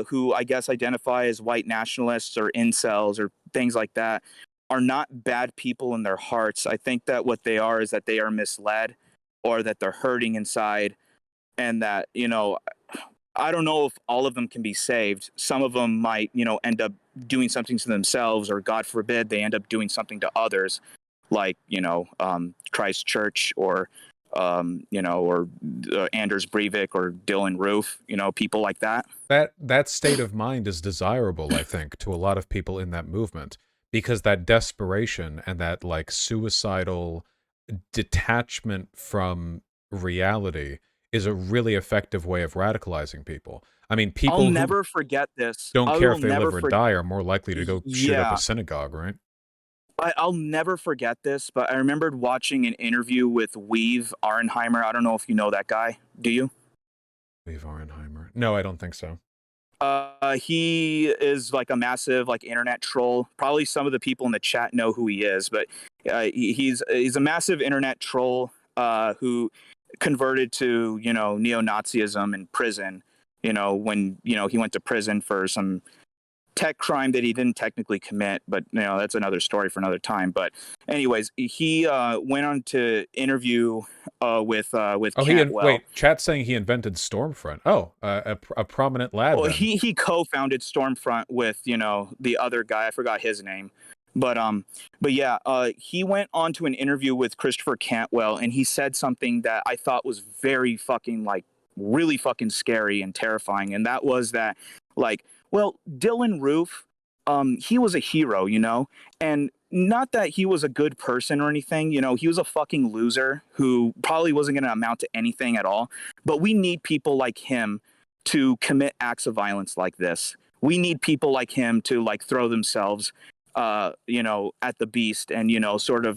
who I guess identify as white nationalists or incels or things like that are not bad people in their hearts. I think that what they are is that they are misled, or that they're hurting inside, and that I don't know if all of them can be saved. Some of them might, end up doing something to themselves, or God forbid, they end up doing something to others, like, Christ Church, or, or Anders Breivik, or Dylan Roof, people like that. That state of mind is desirable, I think, to a lot of people in that movement, because that desperation and that like suicidal detachment from reality is a really effective way of radicalizing people. I mean, people I'll never forget this. Don't care if they live or die are more likely to go shoot up a synagogue, right? I'll never forget this, but I remembered watching an interview with Weave Arenheimer. I don't know if you know that guy. Do you? Weave Arenheimer? No, I don't think so. He is like a massive like internet troll. Probably some of the people in the chat know who he is, but he's a massive internet troll who converted to neo-Nazism in prison. When he went to prison for some tech crime that he didn't technically commit, but that's another story for another time. But anyways, he went on to interview with Cantwell. Wait, chat's saying he invented Stormfront. A prominent lad. Well, he co-founded Stormfront with the other guy. I forgot his name. But yeah, he went on to an interview with Christopher Cantwell, and he said something that I thought was very fucking like really fucking scary and terrifying, and that was that like, well, Dylan Roof, he was a hero, and not that he was a good person or anything, he was a fucking loser who probably wasn't going to amount to anything at all. But we need people like him to commit acts of violence like this. We need people like him to like throw themselves at the beast and sort of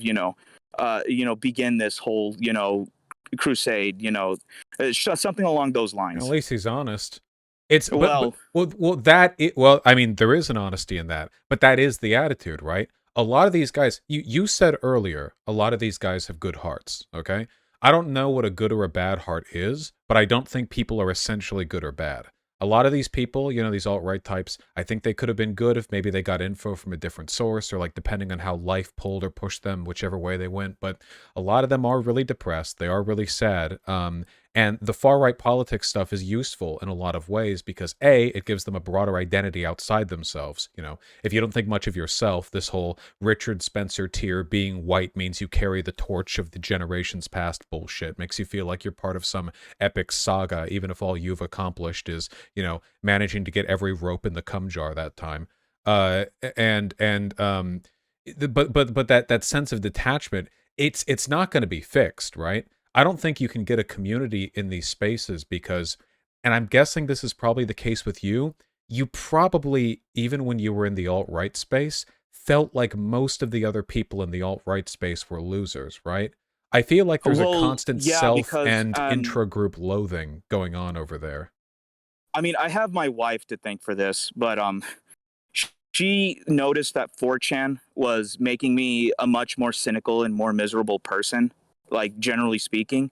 begin this whole crusade, something along those lines. At least he's honest. It's I mean, there is an honesty in that, but that is the attitude, right? a lot of these guys, you said earlier, a lot of these guys have good hearts, okay? I don't know what a good or a bad heart is, but I don't think people are essentially good or bad. A lot of these people, you know, these alt-right types, I think they could have been good if maybe they got info from a different source, or like depending on how life pulled or pushed them, whichever way they went. But a lot of them are really depressed. They are really sad. And the far-right politics stuff is useful in a lot of ways because A, it gives them a broader identity outside themselves. You know, if you don't think much of yourself, this whole Richard Spencer tier being white means you carry the torch of the generations past bullshit. Makes you feel like you're part of some epic saga, even if all you've accomplished is, you know, managing to get every rope in the cum jar that time. But that sense of detachment, it's not going to be fixed, right? I don't think you can get a community in these spaces because, and I'm guessing this is probably the case with you, you probably, even when you were in the alt-right space, felt like most of the other people in the alt-right space were losers, right? I feel like there's a constant yeah, self because and intra-group loathing going on over there. I mean, I have my wife to thank for this, but she noticed that 4chan was making me a much more cynical and more miserable person, like generally speaking.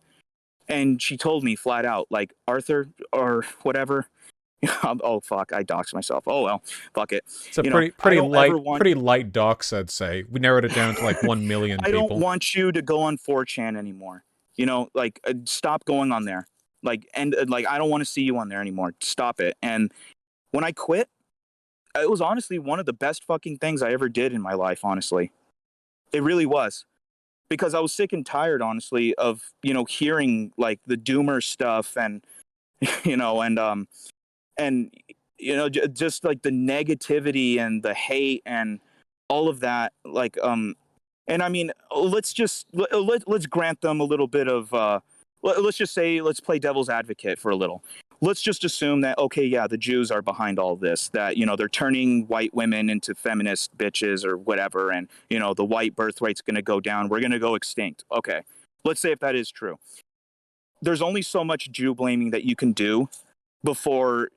And she told me flat out, like, Arthur or whatever. Oh fuck, I doxed myself. Oh well, fuck it. It's a You know, I pretty don't ever light, want. pretty light dox, I'd say. We narrowed it down to like 1 million I don't people. want you to go on 4chan anymore. You know, like stop going on there. Like, and like I don't want to see you on there anymore. Stop it. And when I quit, it was honestly one of the best fucking things I ever did in my life. Honestly, it really was, because I was sick and tired, honestly, of, you know, hearing like the doomer stuff and you know and you know just like the negativity and the hate and all of that, like and I mean, let's grant them a little bit of let's just say, let's play devil's advocate for a little. Let's just assume that, okay, yeah, the Jews are behind all this, that, you know, they're turning white women into feminist bitches or whatever, and, you know, the white birth rate's going to go down, we're going to go extinct. Okay, let's say if that is true, there's only so much Jew blaming that you can do before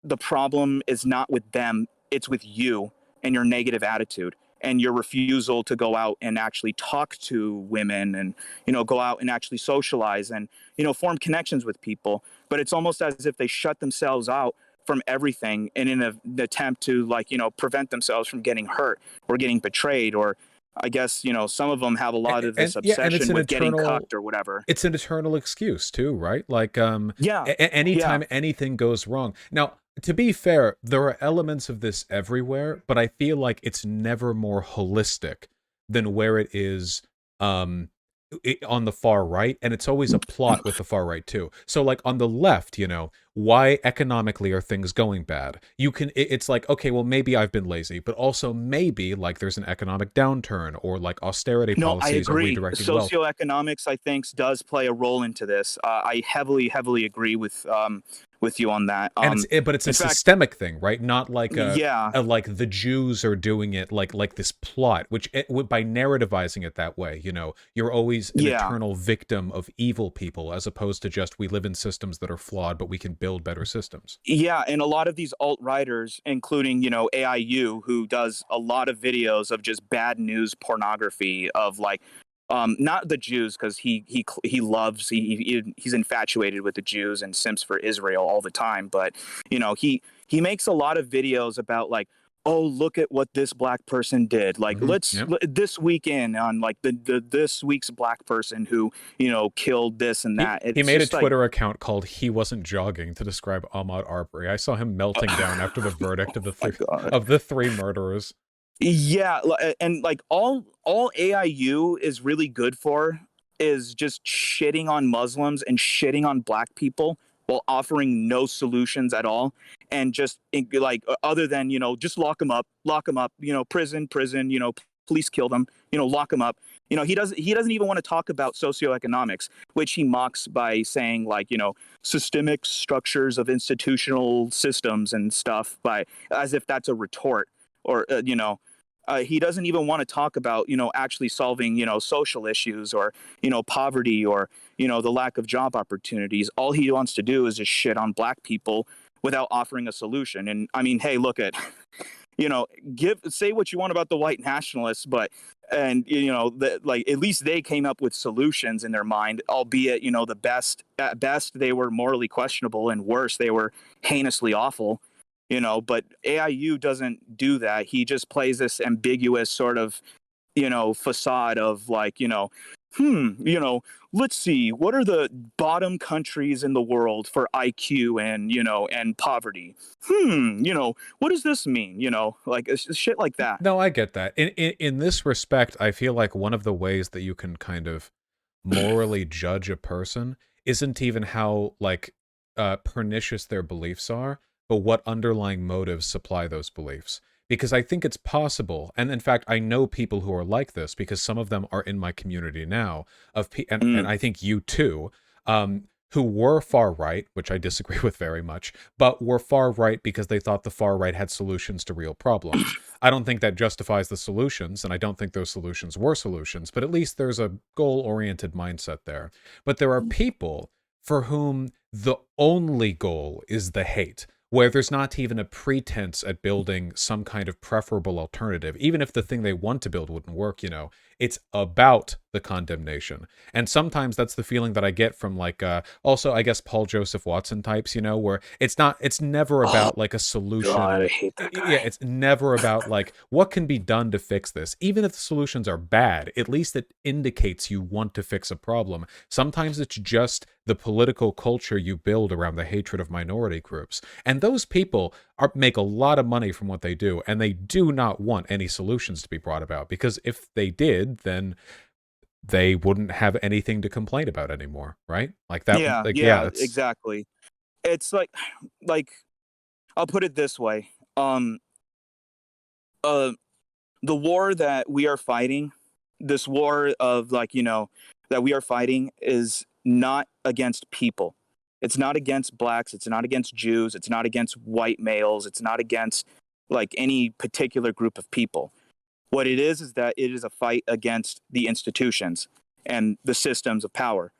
the problem is not with them, it's with you and your negative attitude and your refusal to go out and actually talk to women and, you know, go out and actually socialize and, you know, form connections with people. But it's almost as if they shut themselves out from everything in an attempt to, like, you know, prevent themselves from getting hurt or getting betrayed, or I guess, you know, some of them have a lot of this And yeah, and it's obsession an with getting eternal, cucked or whatever. it's an eternal excuse too, right? Like Yeah, yeah. anytime anything goes wrong. Now, to be fair, there are elements of this everywhere, but I feel like it's never more holistic than where it is on the far right, and it's always a plot with the far right too. So like on the left, you know, why economically are things going bad? You can it's like, okay, well maybe I've been lazy, but also maybe like there's an economic downturn, or like austerity No, I policies are agree. redirecting wealth. Socioeconomics, I think, does play a role into this. I heavily agree with you on that. And but it's a In fact, systemic thing, right? Not like yeah, like the Jews are doing it, like this plot, which by narrativizing it that way, you know, you're always an yeah, eternal victim of evil people, as opposed to just we live in systems that are flawed, but we can build better systems. yeah. And a lot of these alt-righters, including, you know, AIU, who does a lot of videos of just bad news pornography of like, not the Jews, because he loves, he's infatuated with the Jews and simps for Israel all the time, but you know, he makes a lot of videos about like, oh, look at what this black person did, like Yep. this weekend on like the this week's black person who, you know, killed this and that. He It's made a just like, Twitter account called "He Wasn't Jogging" to describe Ahmaud Arbery. I saw him melting down after the verdict of the my God. three murderers. Yeah, and like all AIU is really good for is just shitting on Muslims and shitting on black people while offering no solutions at all, and just like other than, you know, just lock them up, you know, prison, you know, police kill them, you know, lock them up. You know, he doesn't even want to talk about socioeconomics, which he mocks by saying like, you know, systemic structures of institutional systems and stuff, by as if that's a retort, or you know, he doesn't even want to talk about, you know, actually solving, you know, social issues or, you know, poverty or, you know, the lack of job opportunities. All he wants to do is just shit on black people without offering a solution. And I mean, hey, look at, you know, say what you want about the white nationalists, but and you know, like at least they came up with solutions in their mind, albeit you know the best at best they were morally questionable, and worse they were heinously awful. You know, but AIU doesn't do that. He just plays this ambiguous sort of, you know, facade of like, you know, you know, let's see, what are the bottom countries in the world for IQ and, you know, and poverty? You know, what does this mean? You know, like it's shit like that. No, I get that. In this respect, I feel like one of the ways that you can kind of morally judge a person isn't even how like pernicious their beliefs are, but what underlying motives supply those beliefs. Because I think it's possible, and in fact, I know people who are like this because some of them are in my community now. And Mm, I think you too, who were far right, which I disagree with very much, but were far right because they thought the far right had solutions to real problems. I don't think that justifies the solutions, and I don't think those solutions were solutions, but at least there's a goal-oriented mindset there. But there are people for whom the only goal is the hate, where there's not even a pretense at building some kind of preferable alternative. Even if the thing they want to build wouldn't work, you know, it's about the condemnation. And sometimes that's the feeling that I get from like, also, I guess, Paul Joseph Watson types, you know, where it's never oh about like a God, I solution. hate that Yeah, guy. it's never about like what can be done to fix this. Even if the solutions are bad, at least it indicates you want to fix a problem. Sometimes it's just the political culture you build around the hatred of minority groups. And those people make a lot of money from what they do, and they do not want any solutions to be brought about, because if they did, then they wouldn't have anything to complain about anymore, right? Like that, Yeah, like, yeah, yeah, that's, exactly. It's like I'll put it this way. Uh, the war that we are fighting, this war of like, you know, that we are fighting is not against people. It's not against blacks. It's not against Jews. It's not against white males. It's not against like any particular group of people. What it is that it is a fight against the institutions and the systems of power.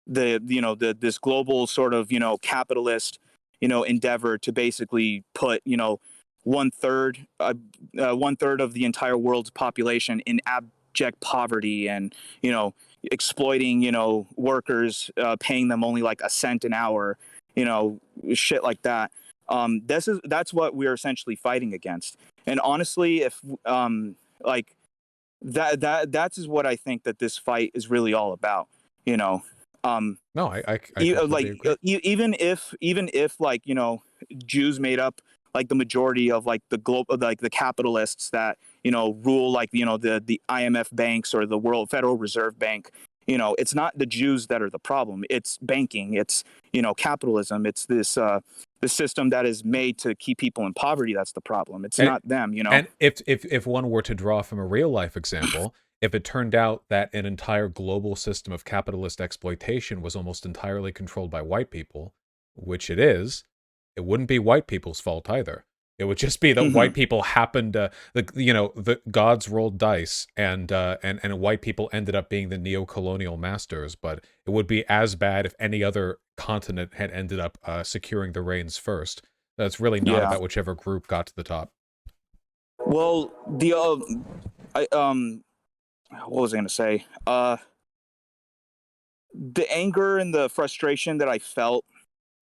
You know, this global sort of, you know, capitalist, you know, endeavor to basically put, you know, one third of the entire world's population in abject poverty, and you know, exploiting, you know, workers, paying them only like a cent an hour, you know, shit like that. That's what we're essentially fighting against. And honestly, if like that's is what I think that this fight is really all about. You know, no, I completely agree. even if like, you know, Jews made up like the majority of like the global, like the capitalists that, you know, rule like, you know, the IMF banks or the World Federal Reserve Bank. You know, it's not the Jews that are the problem. It's banking. It's, you know, capitalism. It's the system that is made to keep people in poverty. That's the problem. It's And not them. You know. and if one were to draw from a real life example, if it turned out that an entire global system of capitalist exploitation was almost entirely controlled by white people, which it is, it wouldn't be white people's fault either. It would just be that Hmm. white people happened to, the gods rolled dice, and white people ended up being the neo-colonial masters. But it would be as bad if any other continent had ended up securing the reins first. That's really not Yeah. about whichever group got to the top. Well, I what was I gonna say? The anger and the frustration that I felt,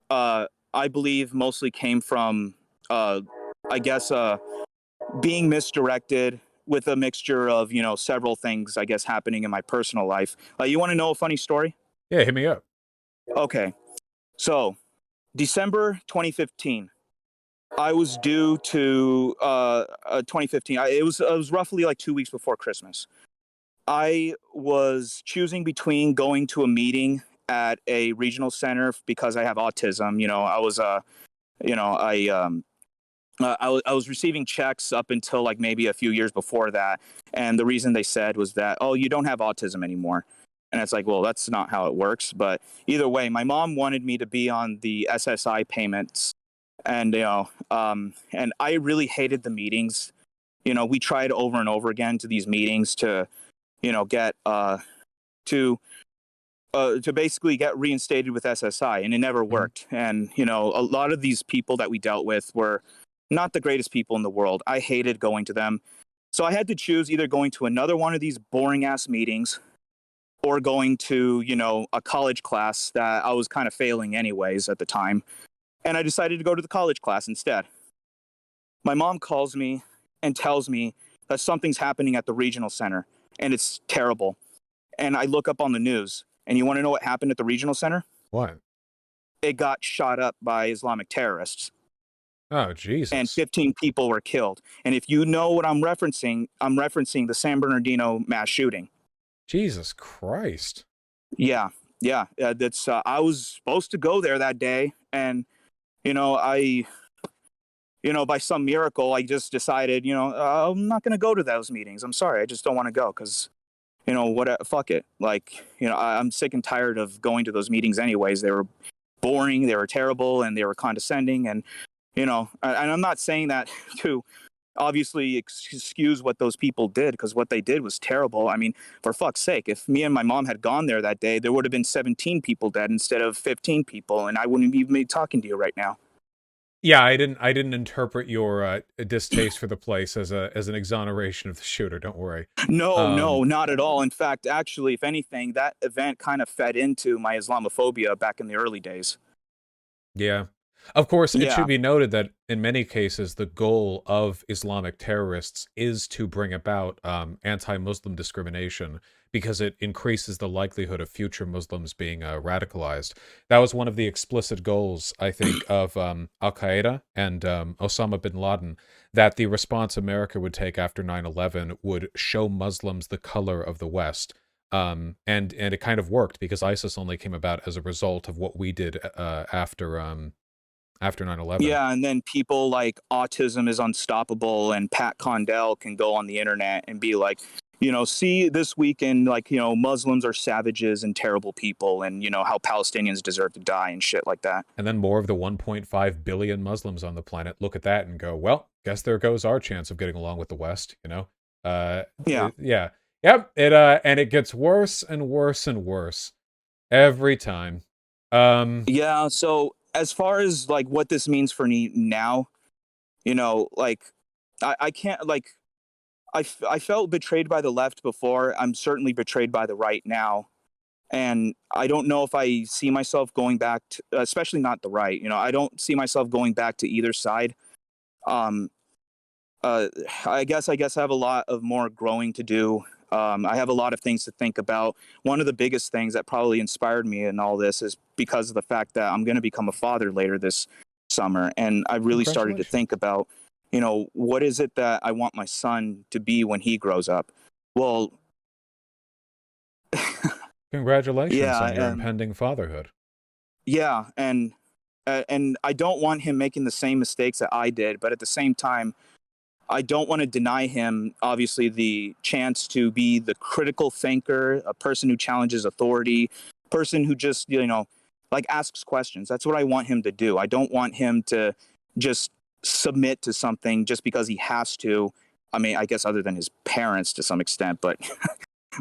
I believe mostly came from, uh, I guess, being misdirected with a mixture of, you know, several things, I guess, happening in my personal life. You want to know a funny story? Yeah, hit me up. Okay. So, December 2015, I was due to 2015. It was roughly like 2 weeks before Christmas. I was choosing between going to a meeting at a regional center because I have autism. You know, you know, I was receiving checks up until like maybe a few years before that, and the reason they said was that, oh, you don't have autism anymore. And it's like, well, that's not how it works. But either way, my mom wanted me to be on the SSI payments, and you know, and I really hated the meetings. You know, we tried over and over again to these meetings to, you know, get to to basically get reinstated with SSI, and it never Mhm. worked. And you know, a lot of these people that we dealt with were not the greatest people in the world. I hated going to them. So I had to choose either going to another one of these boring ass meetings or going to, a college class that I was kind of failing anyways at the time. And I decided to go to the college class instead. My mom calls me and tells me that something's happening at the regional center and it's terrible. And I look up on the news, and you want to know what happened at the regional center? What? It got shot up by Islamic terrorists. Oh, And Jesus. 15 people were killed. And if you know what I'm referencing the San Bernardino mass shooting. Jesus Christ. Yeah. That's I was supposed to go there that day, and I by some miracle I just decided I'm not going to go to those meetings. I'm sorry, I just don't want to go because what? Fuck it. Like I'm sick and tired of going to those meetings anyways. They were boring, they were terrible, and they were condescending, and and I'm not saying that to obviously excuse what those people did, because what they did was terrible. I mean, for fuck's sake, if me and my mom had gone there that day, there would have been 17 people dead instead of 15 people, and I wouldn't even be talking to you right now. Yeah, I didn't interpret your distaste for the place as an exoneration of the shooter. Don't worry. No, not at all. In fact, actually, if anything, that event kind of fed into my Islamophobia back in the early days. Yeah. Of course, it Yeah. should be noted that in many cases, the goal of Islamic terrorists is to bring about anti-Muslim discrimination because it increases the likelihood of future Muslims being radicalized. That was one of the explicit goals, I think, of Al-Qaeda and Osama bin Laden, that the response America would take after 9/11 would show Muslims the color of the West. And it kind of worked because ISIS only came about as a result of what we did after 9/11. Yeah, and then people like Autism is Unstoppable and Pat Condell can go on the internet and be like, see this weekend, like, Muslims are savages and terrible people, and, how Palestinians deserve to die and shit like that. And then more of the 1.5 billion Muslims on the planet look at that and go, well, guess there goes our chance of getting along with the West, Yeah. Yeah. Yep. And it gets worse and worse and worse every time. Yeah, so as far as like what this means for me now, like I can't like I felt betrayed by the left before. I'm certainly betrayed by the right now. And I don't know if I see myself going back to, especially not the right, I don't see myself going back to either side. Um, I guess I have a lot of more growing to do. I have a lot of things to think about. One of the biggest things that probably inspired me in all this is because of the fact that I'm going to become a father later this summer. And I really started to think about, what is it that I want my son to be when he grows up? Well, Congratulations on your impending fatherhood. Yeah, and I don't want him making the same mistakes that I did, but at the same time, I don't want to deny him, obviously, the chance to be the critical thinker, a person who challenges authority, person who just, like asks questions. That's what I want him to do. I don't want him to just submit to something just because he has to. I mean, I guess other than his parents to some extent, but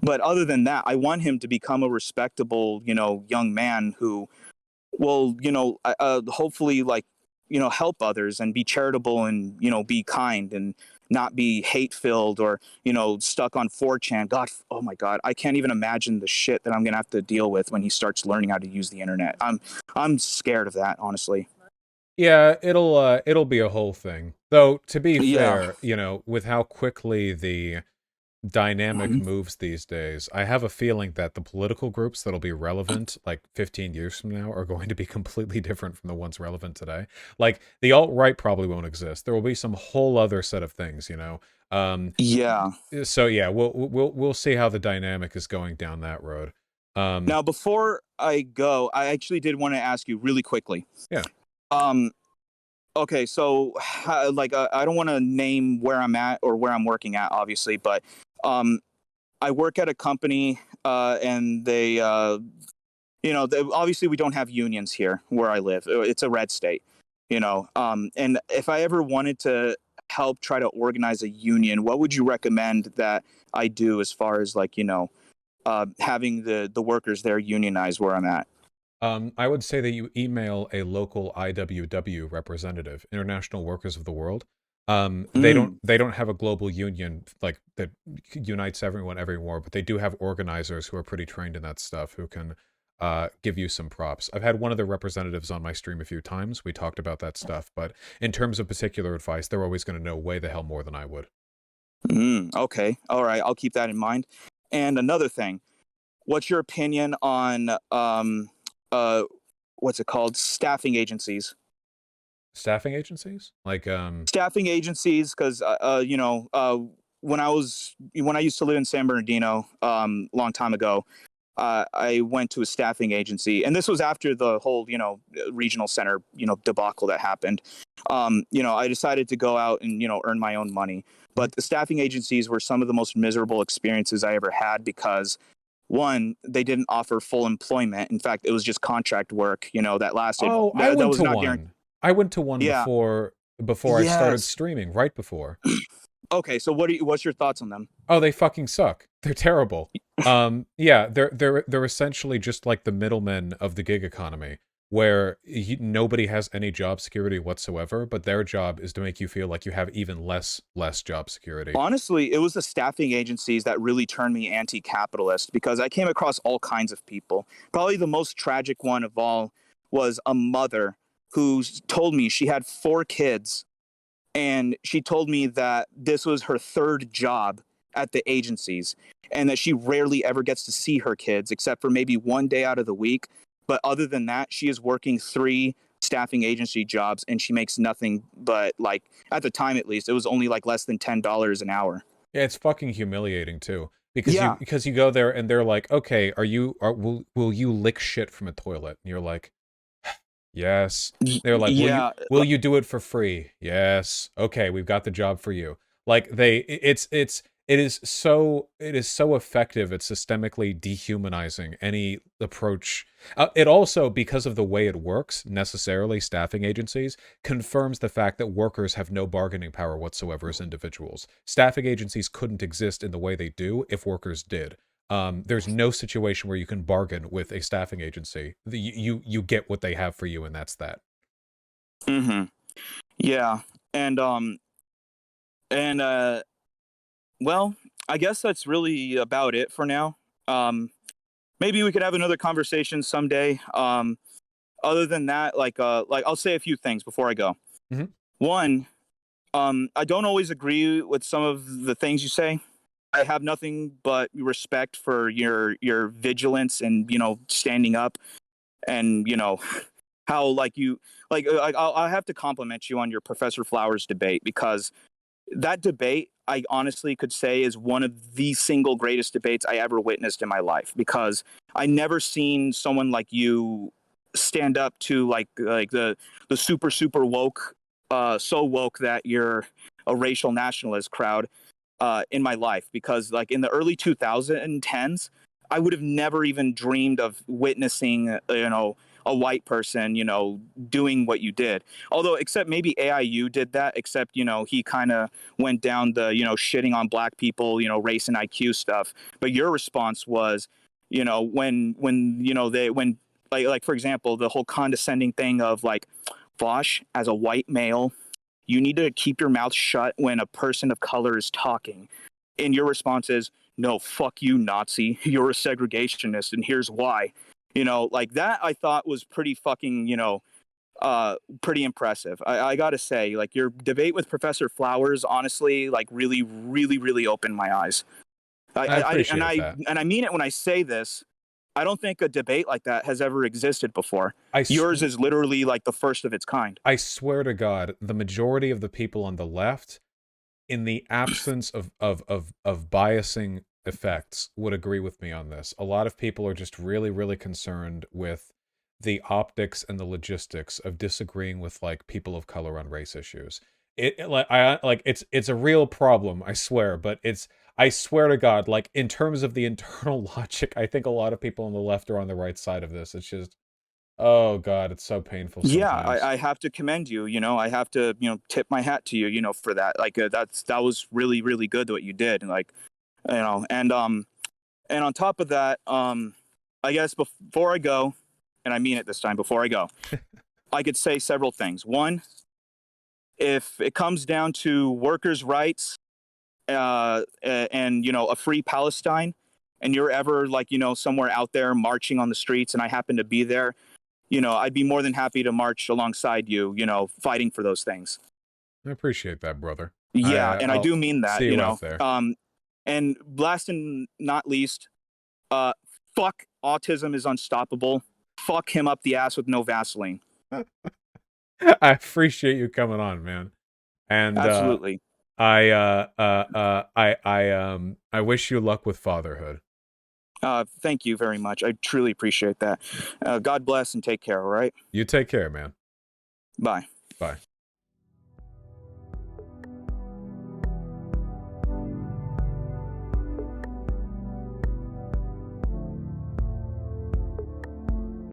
but other than that, I want him to become a respectable, young man who will, hopefully like, help others and be charitable and, be kind and not be hate filled or, stuck on 4chan. God, oh my God, I can't even imagine the shit that I'm going to have to deal with when he starts learning how to use the internet. I'm scared of that, honestly. Yeah, it'll be a whole thing. Though, to be fair, with how quickly the dynamic moves these days, I have a feeling that the political groups that'll be relevant like 15 years from now are going to be completely different from the ones relevant today. Like the alt-right probably won't exist. There will be some whole other set of things, Yeah. So yeah, we'll see how the dynamic is going down that road. Now, before I go, I actually did want to ask you really quickly. Yeah. Okay, so like I don't want to name where I'm at or where I'm working at, obviously, but I work at a company, and they, obviously we don't have unions here where I live. It's a red state, and if I ever wanted to help try to organize a union, what would you recommend that I do as far as like, having the workers there unionize where I'm at? I would say that you email a local IWW representative, International Workers of the World. Mm. They don't have a global union like that unites everyone everywhere, but they do have organizers who are pretty trained in that stuff who can give you some props. I've had one of the representatives on my stream a few times. We talked about that stuff, but in terms of particular advice, they're always going to know way the hell more than I would. Okay. All right. I'll keep that in mind. And another thing, what's your opinion on uh what's it called? Staffing agencies. Staffing agencies? Like Staffing agencies, because when I used to live in San Bernardino, long time ago, I went to a staffing agency, and this was after the whole regional center debacle that happened. I decided to go out and earn my own money, but the staffing agencies were some of the most miserable experiences I ever had because one, they didn't offer full employment. In fact, it was just contract work, that lasted. Oh, I That went was to not guaranteed. one. I went to one Yeah. before I started Yes. streaming, right before. Okay. So what's your thoughts on them? Oh, they fucking suck. They're terrible. Yeah, they're essentially just like the middlemen of the gig economy, where nobody has any job security whatsoever, but their job is to make you feel like you have even less job security. Honestly, it was the staffing agencies that really turned me anti-capitalist because I came across all kinds of people. Probably the most tragic one of all was a mother who told me she had 4 kids, and she told me that this was her third job at the agencies and that she rarely ever gets to see her kids except for maybe one day out of the week. But other than that, she is working 3 staffing agency jobs and she makes nothing but, like, at the time at least, it was only like less than $10 an hour. Yeah, it's fucking humiliating too. Yeah. Because you go there and they're like, okay, will you lick shit from a toilet? And you're like, yes. They're like, Yeah. will you do it for free? Yes. Okay, we've got the job for you. Like it is so effective at systemically dehumanizing any approach. It also, because of the way it works, necessarily staffing agencies confirms the fact that workers have no bargaining power whatsoever as individuals. Staffing agencies couldn't exist in the way they do if workers did. There's no situation where you can bargain with a staffing agency. You get what they have for you, and that's that. Mm-hmm. Yeah. And and well, I guess that's really about it for now. Maybe we could have another conversation someday. Other than that, like I'll say a few things before I go. Mhm. One, I don't always agree with some of the things you say. I have nothing but respect for your vigilance and standing up and how like you I'll have to compliment you on your Professor Flowers debate because that debate I honestly could say is one of the single greatest debates I ever witnessed in my life because I never seen someone like you stand up to like the super woke so woke that you're a racial nationalist crowd in my life because like in the early 2010s I would have never even dreamed of witnessing a white person doing what you did, although except maybe AIU did that, except he kind of went down the shitting on black people, race and IQ stuff. But your response was when they when like for example the whole condescending thing of like, Vaush, as a white male, you need to keep your mouth shut when a person of color is talking. And your response is, no, fuck you, Nazi. You're a segregationist, and here's why. Like that I thought was pretty fucking, pretty impressive. I gotta say, like your debate with Professor Flowers, honestly, like really opened my eyes. I appreciate that. And I mean it when I say this. I don't think a debate like that has ever existed before. I Yours is literally like the first of its kind. I swear to God, the majority of the people on the left, in the absence of biasing effects, would agree with me on this. A lot of people are just really concerned with the optics and the logistics of disagreeing with like people of color on race issues. It's a real problem, I swear, but I swear to God, like in terms of the internal logic, I think a lot of people on the left are on the right side of this. It's just, oh God, it's so painful Yeah, sometimes. I have to commend you. I have to tip my hat to you. For that. Like that was really good what you did. And like and on top of that, I guess before I go, and I mean it this time before I go, I could say several things. One, if it comes down to workers' rights and, a free Palestine, and you're ever like, somewhere out there marching on the streets and I happen to be there, I'd be more than happy to march alongside you, fighting for those things. I appreciate that, brother. Yeah, and I I'll do mean that, see you out there. And last and not least, fuck autism is unstoppable. Fuck him up the ass with no Vaseline. I appreciate you coming on, man. And Absolutely. I wish you luck with fatherhood. Thank you very much. I truly appreciate that. God bless and take care, all right? You take care, man. Bye. Bye.